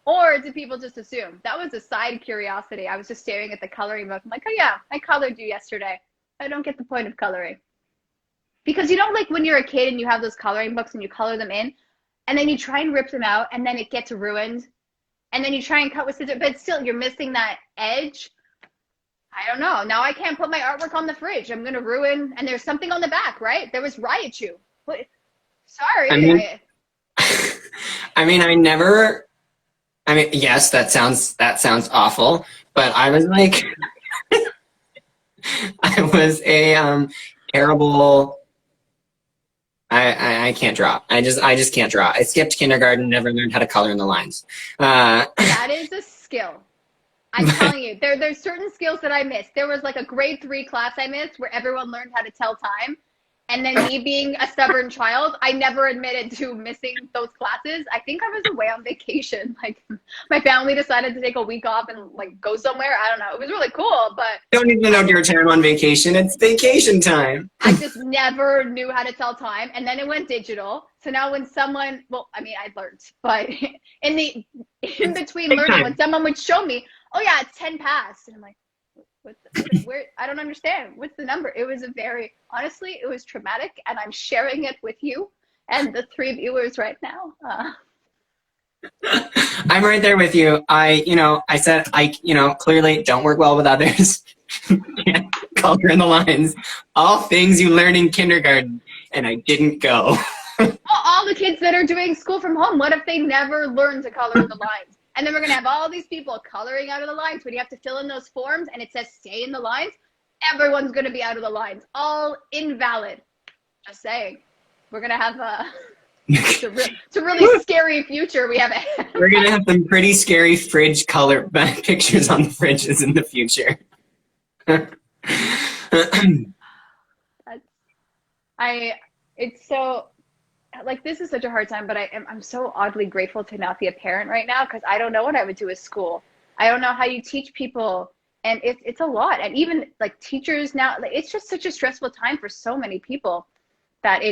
Or did people just assume? That was a side curiosity. I was just staring at the coloring book. I'm like, oh yeah, I colored you yesterday. I don't get the point of coloring. Because you know, like when you're a kid and you have those coloring books and you color them in, and then you try and rip them out, and then it gets ruined. And then you try and cut with scissors, but still you're missing that edge. I don't know. Now I can't put my artwork on the fridge. I'm going to ruin, and there's something on the back, right? There was Raichu. What? Sorry. I mean, yes, that sounds awful, but I was like, I was a terrible, I can't draw. I just can't draw. I skipped kindergarten, never learned how to color in the lines. That is a skill. I'm telling you, there's certain skills that I missed. There was like a grade 3 class I missed where everyone learned how to tell time. And then me being a stubborn child, I never admitted to missing those classes. I think I was away on vacation. Like my family decided to take a week off and like go somewhere. I don't know. It was really cool, but don't even know your time on vacation. It's vacation time. I just never knew how to tell time. And then it went digital. So now when someone, well, I mean, I learned, but in between learning, when someone would show me, oh yeah, it's 10 past. And I'm like, where? I don't understand. What's the number? It was honestly, it was traumatic, and I'm sharing it with you and the 3 viewers right now. I'm right there with you. I said, clearly don't work well with others. Can't color in the lines. All things you learn in kindergarten, and I didn't go. Well, all the kids that are doing school from home, what if they never learn to color in the lines? And then we're going to have all these people coloring out of the lines when you have to fill in those forms and it says stay in the lines. Everyone's going to be out of the lines. All invalid. Just saying. We're going to have it's a really scary future we have ahead. We're going to have some pretty scary fridge color pictures on the fridges in the future. It's so... Like, this is such a hard time, but I'm so oddly grateful to not be a parent right now because I don't know what I would do with school. I don't know how you teach people, and it's a lot. And even like teachers now, like, it's just such a stressful time for so many people that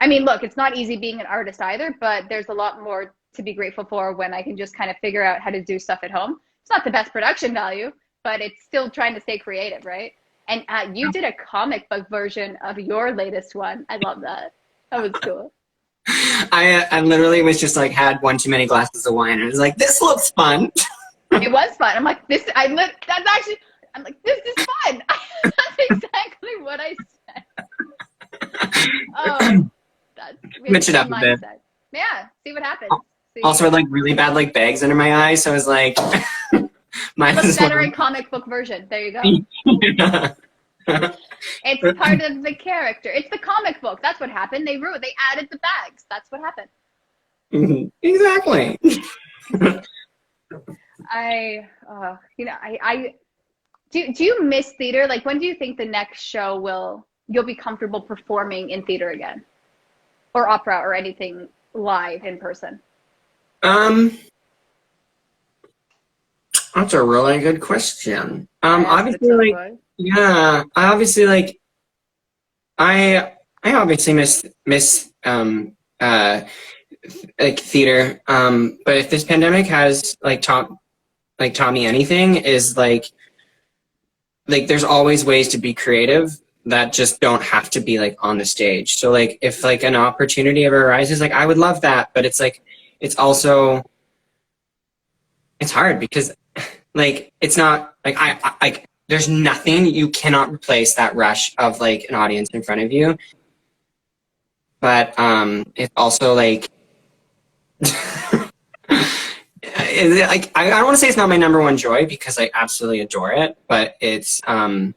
look, it's not easy being an artist either, but there's a lot more to be grateful for when I can just kind of figure out how to do stuff at home. It's not the best production value, but it's still trying to stay creative, right? And you did a comic book version of your latest one. I love that. That was cool. I literally was just like, had one too many glasses of wine and I was like, this looks fun. It was fun. I'm like, this is fun. That's exactly what I said. Oh, Mix it up a bit. Yeah, see what happens. Also, I like really bad like bags under my eyes, so I was like, looks better in comic book version. There you go. Yeah. It's part of the character. It's the comic book. That's what happened. They added the bags. That's what happened. Mm-hmm. Exactly. Do you miss theater? Like, when do you think the next show you'll be comfortable performing in theater again, or opera, or anything live in person? That's a really good question. Obviously, yeah, I obviously I obviously miss like theater. But if this pandemic has taught me anything, is like there's always ways to be creative that just don't have to be on the stage. So if an opportunity ever arises, I would love that, but it's it's hard because it's not I there's nothing, you cannot replace that rush of like an audience in front of you. But it's also like, like I don't want to say it's not my number one joy because I absolutely adore it, but it's and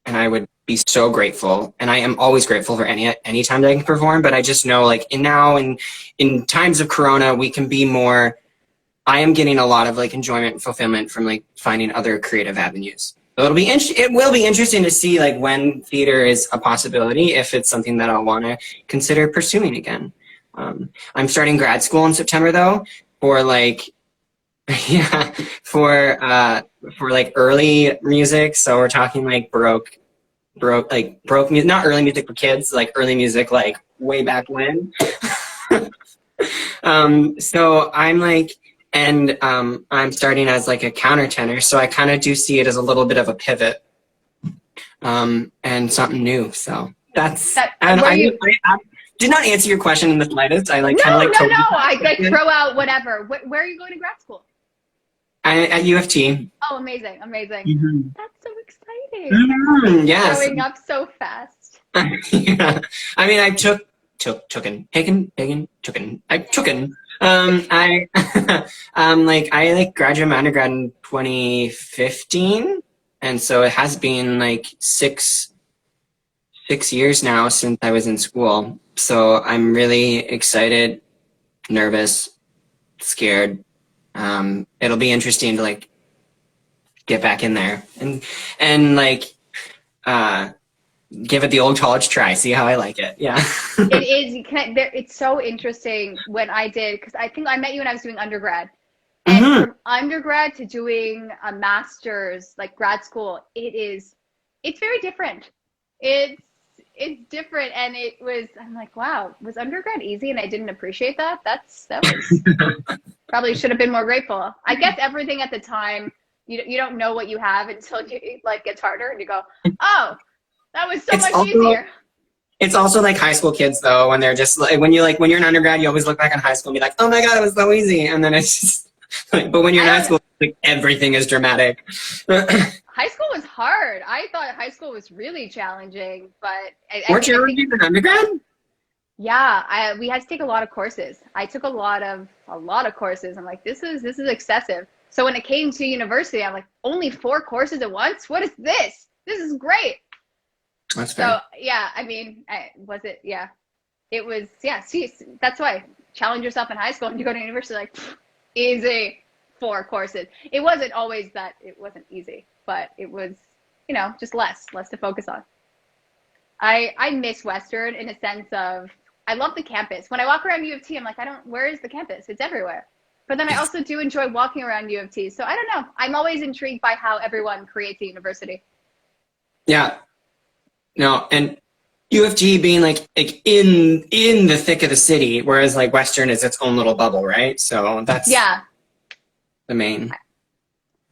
I would be so grateful, and I am always grateful for any time that I can perform. But I just know, like, in times of Corona, we can be more. I am getting a lot of like enjoyment and fulfillment from like finding other creative avenues. So it will be interesting to see like when theater is a possibility, if it's something that I'll want to consider pursuing again. I'm starting grad school in September though, for like yeah, for like early music. So we're talking like baroque music, not early music for kids, like early music like way back when. So I'm like, and I'm starting as like a countertenor, so I kind of do see it as a little bit of a pivot, and something new. So that's. And I did not answer your question in the slightest. I like kind of like. No. I like throw out whatever. Where are you going to grad school? At U of T. Oh, amazing! Mm-hmm. That's so exciting. Mm-hmm, yes. Growing up so fast. Yeah. I mean, I I graduated my undergrad in 2015, and so it has been like six years now since I was in school. So I'm really excited, nervous, scared. It'll be interesting to like get back in there and like give it the old college try, see how I like it. Yeah. It is. It's so interesting when I did, because I think I met you when I was doing undergrad. And from undergrad to doing a master's, like grad school, it's very different. It's different. And I'm like, wow, was undergrad easy? And I didn't appreciate that. That was probably should have been more grateful. I guess everything at the time, you don't know what you have until you like gets harder and you go, oh, that was so much easier. It's also like high school kids though, when they're just like, when you're an undergrad, you always look back on high school and be like, oh my God, it was so easy. And then it's just like, but when you're in high school, like everything is dramatic. High school was hard. I thought high school was really challenging, but weren't you already in undergrad? Yeah, we had to take a lot of courses. I took a lot of courses. I'm like, this is excessive. So when it came to university, I'm like, only 4 courses at once? What is this? This is great. That's fair. So yeah, I mean, it was, see, that's why challenge yourself in high school and you go to university like easy 4 courses. It wasn't always that it wasn't easy, but it was, just less to focus on. I miss Western in a sense of, I love the campus. When I walk around U of T, I'm like, where is the campus? It's everywhere. But then I also do enjoy walking around U of T. So I don't know. I'm always intrigued by how everyone creates a university. Yeah. No, and U of T being like in the thick of the city, whereas like Western is its own little bubble, right? So that's the main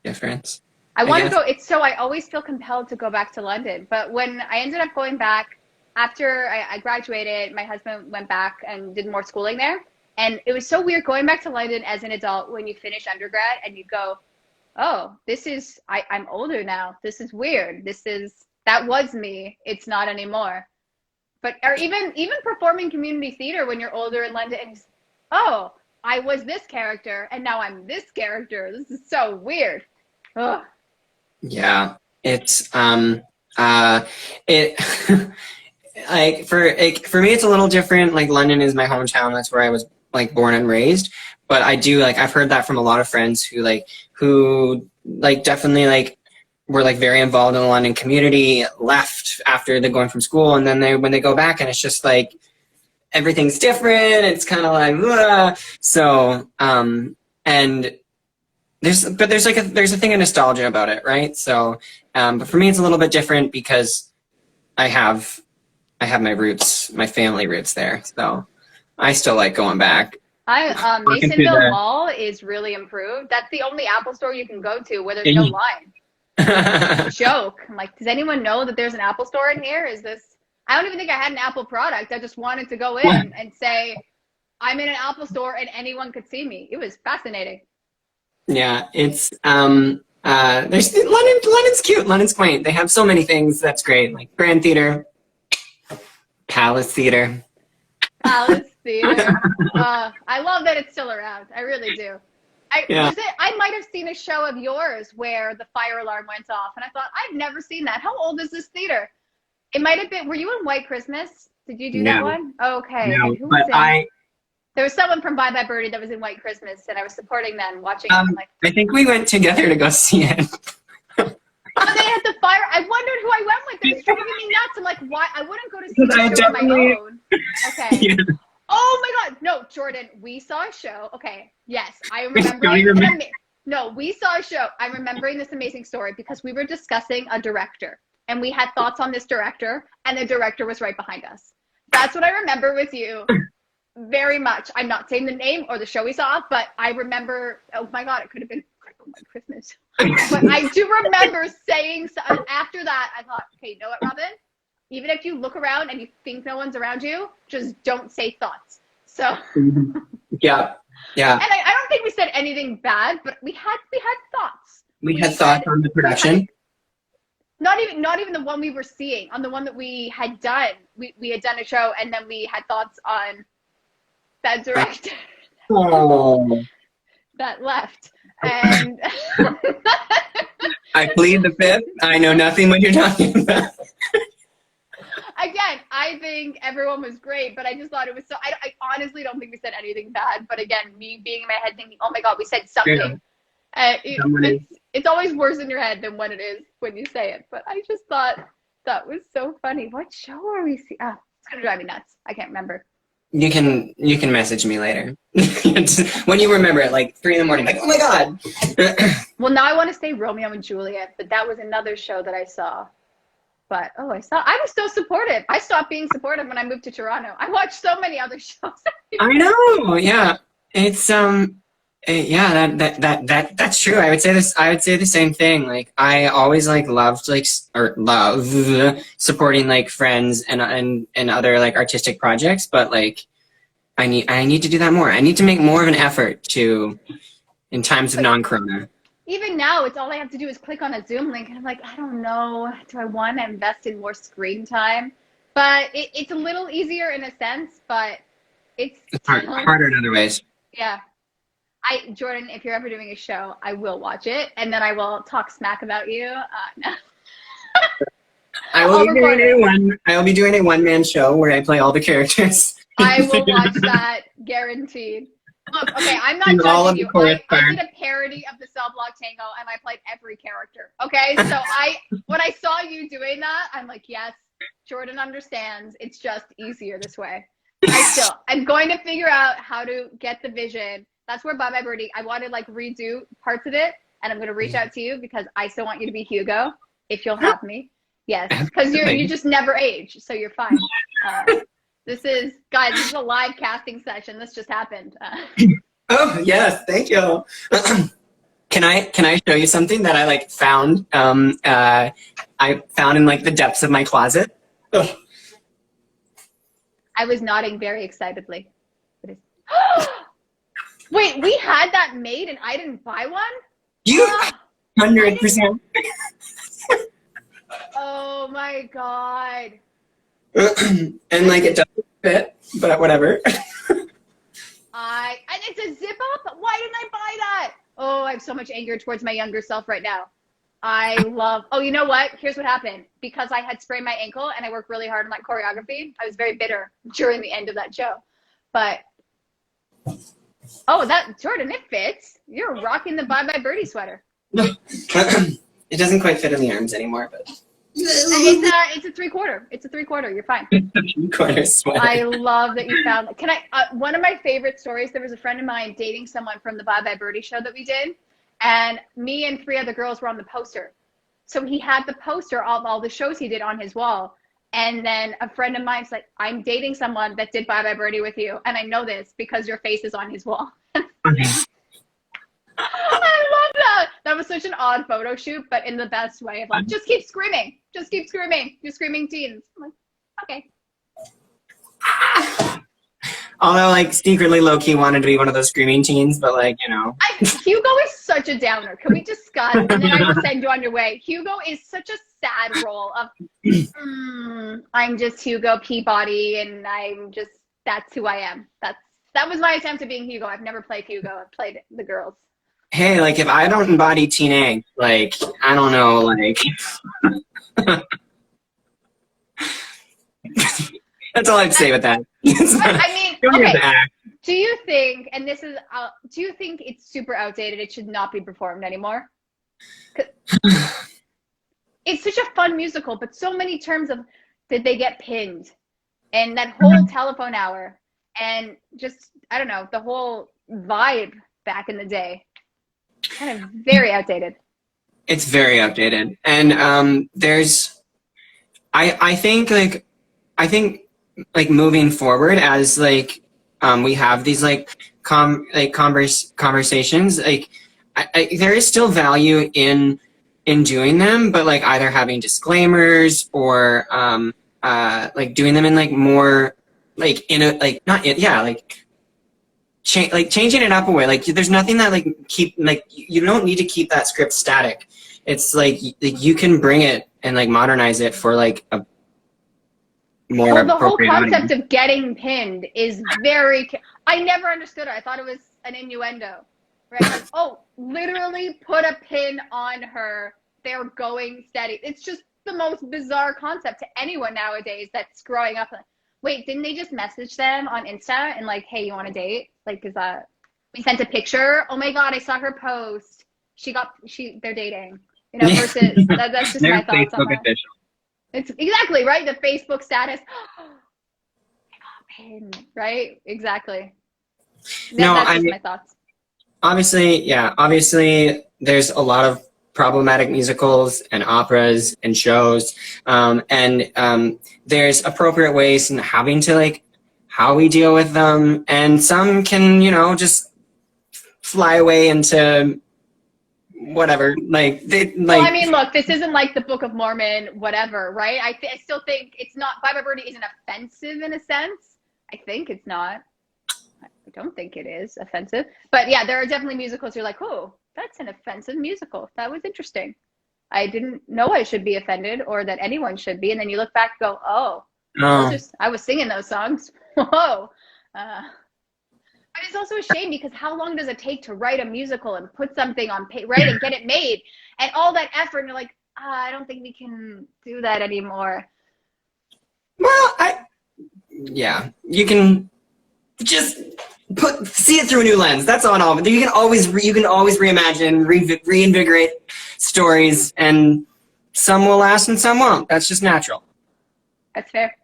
difference. I want to go. I always feel compelled to go back to London. But when I ended up going back after I graduated, my husband went back and did more schooling there. And it was so weird going back to London as an adult when you finish undergrad and you go, oh, I'm older now. This is weird. That was me. It's not anymore. But or even performing community theater when you're older in London, and oh, I was this character and now I'm this character. This is so weird. Ugh. Yeah, it's it like for me it's a little different. Like London is my hometown. That's where I was like born and raised. But I do like I've heard that from a lot of friends who definitely like were like very involved in the London community, left after they're going from school, and then when they go back and it's just like everything's different. It's kind of like ugh. So and there's a thing of nostalgia about it, right? So but for me it's a little bit different because I have my roots, my family roots there. So I still like going back. Masonville Mall is really improved. That's the only Apple store you can go to where there's no line. Joke. I'm like, does anyone know that there's an Apple store in here? I don't even think I had an Apple product. I just wanted to go in and say, I'm in an Apple store and anyone could see me. It was fascinating. Yeah, it's There's London's cute. London's quaint. They have so many things that's great, like Grand Theatre, Palace Theatre. Palace Theatre. I love that it's still around. I really do. I might have seen a show of yours where the fire alarm went off, and I thought, I've never seen that. How old is this theater? It might have been. Were you in White Christmas? Did you do that one? Okay. No, who but was there was someone from Bye Bye Birdie that was in White Christmas, and I was supporting them, watching it. I'm like, I think we went together to go see it. oh, they had the fire. I wondered who I went with. It was driving me nuts. I'm like, why? I wouldn't go to see the show on my own. Okay. Yeah. Oh my God. No, Jordan, we saw a show. Okay. Yes. I remember. No, we saw a show. I'm remembering this amazing story because we were discussing a director and we had thoughts on this director and the director was right behind us. That's what I remember with you very much. I'm not saying the name or the show we saw, but I remember, oh my God, it could have been Christmas. But I do remember saying, after that, I thought, okay, you know what, Robyn? Even if you look around and you think no one's around you, just don't say thoughts. So yeah. And I don't think we said anything bad, but we had thoughts. We had thoughts on the production. Not even the one we were seeing. On the one that we had done, we had done a show, and then we had thoughts on that director that left. And I plead the fifth. I know nothing what you're talking about. Again, I think everyone was great, but I just thought it was so. I honestly don't think we said anything bad. But again, me being in my head thinking, oh my God, we said something. Yeah. It's always worse in your head than when it is when you say it. But I just thought that was so funny. What show are we seeing? Oh, it's gonna drive me nuts. I can't remember. You can message me later when you remember it, like 3 a.m, like, oh my God. Well, now I want to say Romeo and Juliet, but that was another show that I saw. But I was so supportive. I stopped being supportive when I moved to Toronto. I watched so many other shows. I know. Yeah. It's that's true. I would say the same thing. Like I always love supporting like friends and other like artistic projects, but like I need to do that more. I need to make more of an effort in times of non-corona. Even now, it's all I have to do is click on a Zoom link, and I'm like, I don't know, do I want to invest in more screen time? But it's a little easier in a sense, but it's harder in other ways. Yeah. Jordan, if you're ever doing a show, I will watch it, and then I will talk smack about you. No. I will be doing a one-man show where I play all the characters. I will watch that, guaranteed. Look, okay, I'm not judging you. I did a parody of the Cell Block Tango, and I played every character. Okay, so when I saw you doing that, I'm like, yes, Jordan understands. It's just easier this way. I'm going to figure out how to get the vision. That's where Bye Bye Birdie, I want to like redo parts of it, and I'm going to reach out to you because I still want you to be Hugo, if you'll have me. Yes, because you just never age, so you're fine. This is a live casting session. This just happened. Oh yes, thank you. Can I show you something that I like found? I found in like the depths of my closet. Ugh. I was nodding very excitedly. Wait, we had that made and I didn't buy one? You 100%. Oh my God. And like it doesn't fit, but whatever. And it's a zip up? Why didn't I buy that? Oh, I have so much anger towards my younger self right now. Oh, you know what? Here's what happened. Because I had sprained my ankle and I worked really hard on my choreography, I was very bitter during the end of that show. But, Jordan, it fits. You're rocking the Bye Bye Birdie sweater. It doesn't quite fit in the arms anymore, but. It's a 3/4. It's a 3/4. You're fine. It's a 3/4 sweater. I love that you found. One of my favorite stories. There was a friend of mine dating someone from the Bye Bye Birdie show that we did, and me and 3 other girls were on the poster. So he had the poster of all the shows he did on his wall, and then a friend of mine's like, "I'm dating someone that did Bye Bye Birdie with you, and I know this because your face is on his wall." I love that. That was such an odd photo shoot, but in the best way of like, just keep screaming. Just keep screaming. You're screaming teens. I'm like, okay. Although, like, secretly low-key wanted to be one of those screaming teens, but, like, you know. Hugo is such a downer. Can we discuss? And then I will send you on your way. Hugo is such a sad role of, I'm just Hugo Peabody, and that's who I am. That was my attempt at being Hugo. I've never played Hugo. I've played the girls. Hey, like, if I don't embody teen angst, like, I don't know, like... That's all I have to say with that. I mean, okay, do you think, and this is, do you think it's super outdated, it should not be performed anymore? It's such a fun musical, but so many terms of, did they get pinned? And that whole telephone hour, and just, I don't know, the whole vibe back in the day. Kind of very outdated. It's very outdated. And I think moving forward as like we have these conversations, like there is still value in doing them, but like either having disclaimers or like doing them in like more like in a like not in, yeah like changing it up a way. Like there's nothing that like keep like you don't need to keep that script static. It's like you can bring it and like modernize it for like a more well, the whole appropriate concept audience. of getting pinned is very, I never understood it. I thought it was an innuendo, right? Like, oh, literally put a pin on her, they're going steady. It's just the most bizarre concept to anyone nowadays that's growing up. Wait, didn't they just message them on Insta and like, hey, you want to date? Like, is that, we sent a picture, oh my god, I saw her post, they're dating, you know, versus that's just my thoughts on that. Official. It's exactly right. The Facebook status. I got pinned, right? Exactly. That's just my thoughts. Obviously, there's a lot of problematic musicals and operas and shows, and there's appropriate ways in having to like how we deal with them, and some can just fly away into whatever, like they like. Well, I mean, look, this isn't like the Book of Mormon, whatever, right? I still think it's not. Bye Bye Birdie isn't offensive in a sense. I think it's not. I don't think it is offensive, but yeah, there are definitely musicals you're like, oh, that's an offensive musical. That was interesting. I didn't know I should be offended or that anyone should be, and then you look back and go, oh, I was singing those songs. Whoa. But it's also a shame because how long does it take to write a musical and put something on right and get it made and all that effort, and you're like, I don't think we can do that anymore. Well, you can just see it through a new lens. That's all. You can always reimagine, reinvigorate stories, and some will last and some won't. That's just natural. That's fair.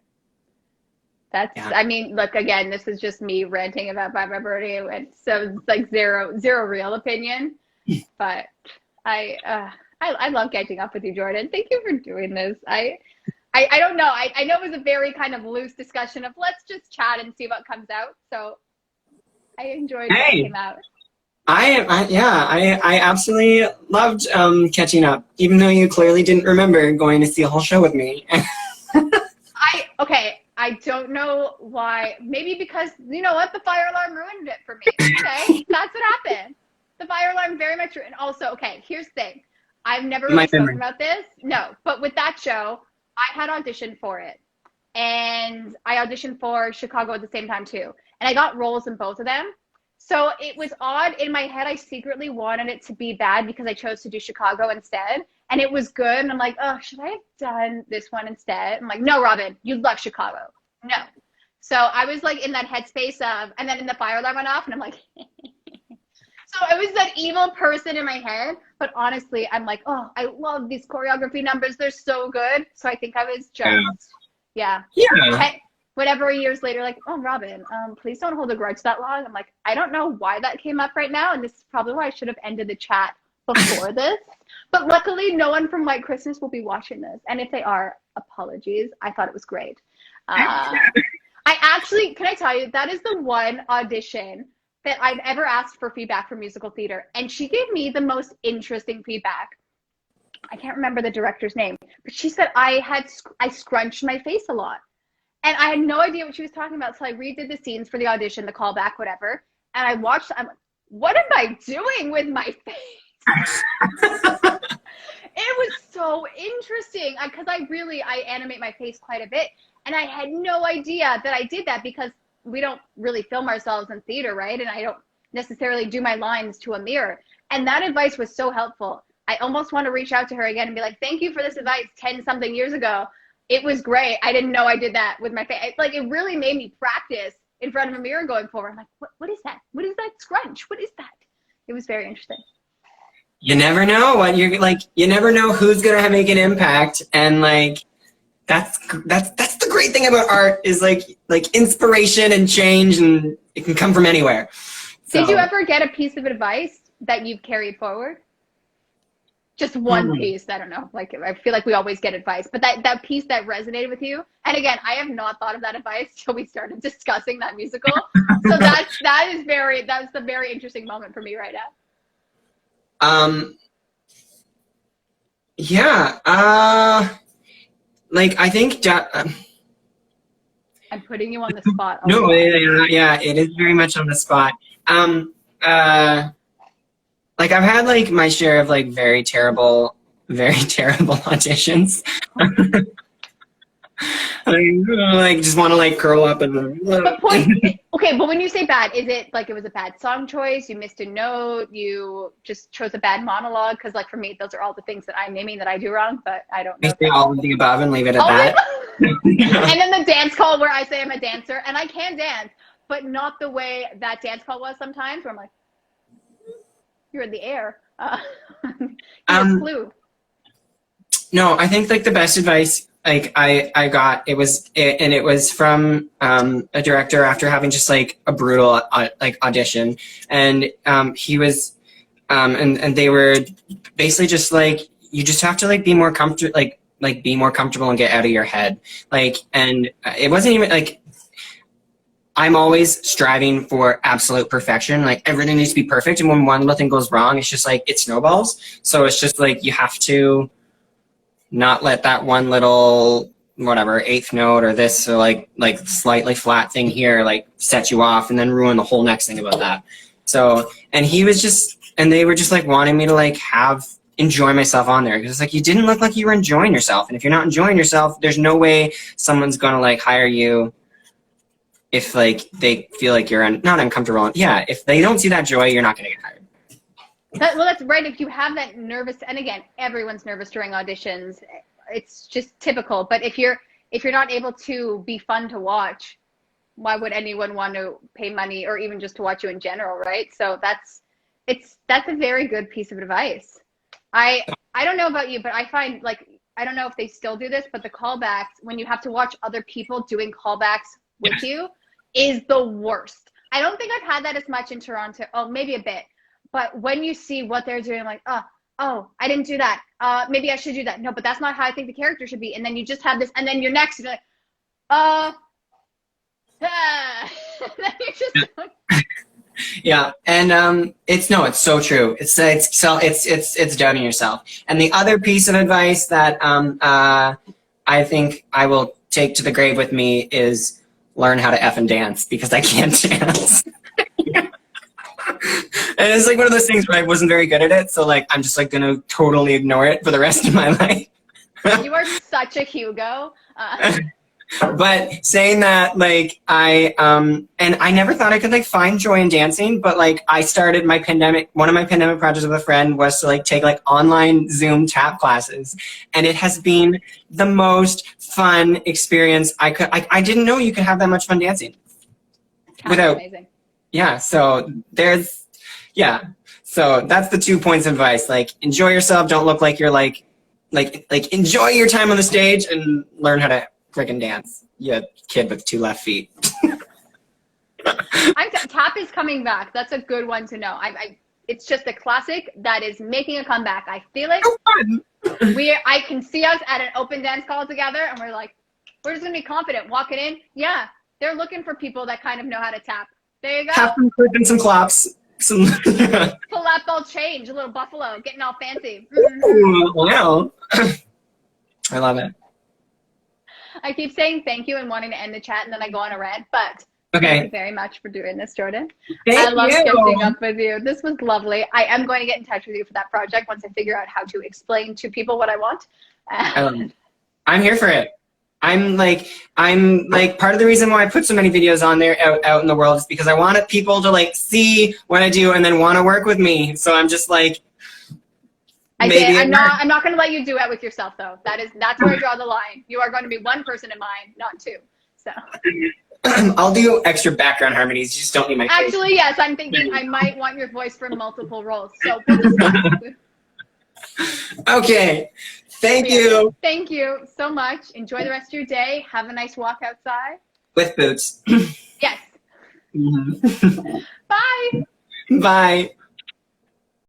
I mean, look, again, this is just me ranting about Bye Bye Birdie, and so it's like zero real opinion. But I love catching up with you, Jordan. Thank you for doing this. I don't know. I know it was a very kind of loose discussion of let's just chat and see what comes out. So I enjoyed what came out. I absolutely loved catching up, even though you clearly didn't remember going to see a whole show with me. I don't know why. Maybe because, you know what? The fire alarm ruined it for me. Okay, that's what happened. The fire alarm very much ruined. Also, okay, here's the thing. I've never really spoken about this. No, but with that show, I had auditioned for it. And I auditioned for Chicago at the same time, too. And I got roles in both of them. So it was odd. In my head, I secretly wanted it to be bad because I chose to do Chicago instead. And it was good. And I'm like, oh, should I have done this one instead? I'm like, no, Robyn, you love Chicago. No. So I was like in that headspace of, and then the fire alarm went off and I'm like, so I was that evil person in my head. But honestly, I'm like, oh, I love these choreography numbers. They're so good. So I think I was just, yeah. Whatever years later, like, oh, Robyn, please don't hold a grudge that long. I'm like, I don't know why that came up right now. And this is probably why I should have ended the chat before this. But luckily, no one from White Christmas will be watching this. And if they are, apologies. I thought it was great. I actually, can I tell you, that is the one audition that I've ever asked for feedback for musical theater. And she gave me the most interesting feedback. I can't remember the director's name, but she said I scrunched my face a lot. And I had no idea what she was talking about. So I redid the scenes for the audition, the callback, whatever. And I watched, I'm like, what am I doing with my face? It was so interesting because I animate my face quite a bit. And I had no idea that I did that because we don't really film ourselves in theater, right? And I don't necessarily do my lines to a mirror. And that advice was so helpful. I almost want to reach out to her again and be like, thank you for this advice 10 something years ago. It was great. I didn't know I did that with my face. Like, it really made me practice in front of a mirror going forward. I'm like, what is that? What is that scrunch? What is that? It was very interesting. You never know what you're like. You never know who's gonna make an impact, and like that's the great thing about art is like inspiration and change, and it can come from anywhere. So, did you ever get a piece of advice that you've carried forward? Just one piece, I don't know. Like, I feel like we always get advice, but that piece that resonated with you. And again, I have not thought of that advice till we started discussing that musical. So that's the very interesting moment for me right now. Yeah. Like, I think I'm putting you on the spot. No, yeah, it is very much on the spot. Like, I've had like my share of like very terrible auditions. Like just want to like curl up and. Okay, but when you say bad, is it like it was a bad song choice? You missed a note? You just chose a bad monologue? Because like for me, those are all the things that I'm naming that I do wrong, but I don't know. I say all of the above and leave it at that. And then the dance call where I say I'm a dancer and I can dance, but not the way that dance call was sometimes. Where I'm like, you're in the air. You flew. No, I think like the best advice like I got it was from a director after having just like a brutal like audition, and he was and they were basically just like, you just have to like be more comfortable, like be more comfortable and get out of your head, like, and it wasn't even like, I'm always striving for absolute perfection. Like, everything needs to be perfect. And when one little thing goes wrong, it's just like, it snowballs. So it's just like, you have to not let that one little, whatever, eighth note or this, or like slightly flat thing here, like set you off and then ruin the whole next thing about that. So, and he was just, and they were just like wanting me to like enjoy myself on there. Because it's like, you didn't look like you were enjoying yourself. And if you're not enjoying yourself, there's no way someone's going to like hire you if like they feel like you're not uncomfortable. Yeah, if they don't see that joy, you're not going to get hired. Well, that's right. If you have that nervous, and again, everyone's nervous during auditions. It's just typical. But if you're not able to be fun to watch, why would anyone want to pay money or even just to watch you in general, right? So that's a very good piece of advice. I don't know about you, but I find like, I don't know if they still do this, but the callbacks, when you have to watch other people doing callbacks with you, is the worst. I don't think I've had that as much in Toronto. Oh, maybe a bit. But when you see what they're doing, I'm like, oh, I didn't do that. Maybe I should do that. No, but that's not how I think the character should be. And then you just have this, and then you're next, and you're like, then you're just yeah, and it's so true. It's doubting yourself. And the other piece of advice that I think I will take to the grave with me is learn how to effing dance, because I can't dance. And it's like one of those things where I wasn't very good at it, so like I'm just like gonna totally ignore it for the rest of my life. You are such a Hugo. But saying that, like, and I never thought I could like find joy in dancing, but like I started one of my pandemic projects with a friend was to like take like online Zoom tap classes, and it has been the most fun experience I didn't know you could have that much fun dancing. That's amazing. Yeah, so so that's the 2 points of advice. Like, enjoy yourself, don't look like you're like enjoy your time on the stage, and learn how to freaking dance. You kid with 2 left feet. Tap is coming back. That's a good one to know. It's just a classic that is making a comeback. I feel it. I can see us at an open dance call together, and we're like, we're just gonna be confident walking in. Yeah, they're looking for people that kind of know how to tap. There you go. Have some clip and some claps. Some lap ball change, a little buffalo, getting all fancy. Ooh, wow. I love it. I keep saying thank you and wanting to end the chat, and then I go on a rant, but thank you very much for doing this, Jordan. I love catching up with you. This was lovely. I am going to get in touch with you for that project once I figure out how to explain to people what I want. I'm here for it. I'm like part of the reason why I put so many videos on there out in the world is because I wanted people to like see what I do and then want to work with me. So I'm just like, I'm not going to let you do it with yourself though. That's where I draw the line. You are going to be one person in mine, not two. So I'll do extra background harmonies. You just don't need my face. Actually, yes, I'm thinking I might want your voice for multiple roles. So okay. Thank you. Thank you so much. Enjoy the rest of your day. Have a nice walk outside. With boots. Yes. Mm-hmm. Bye. Bye.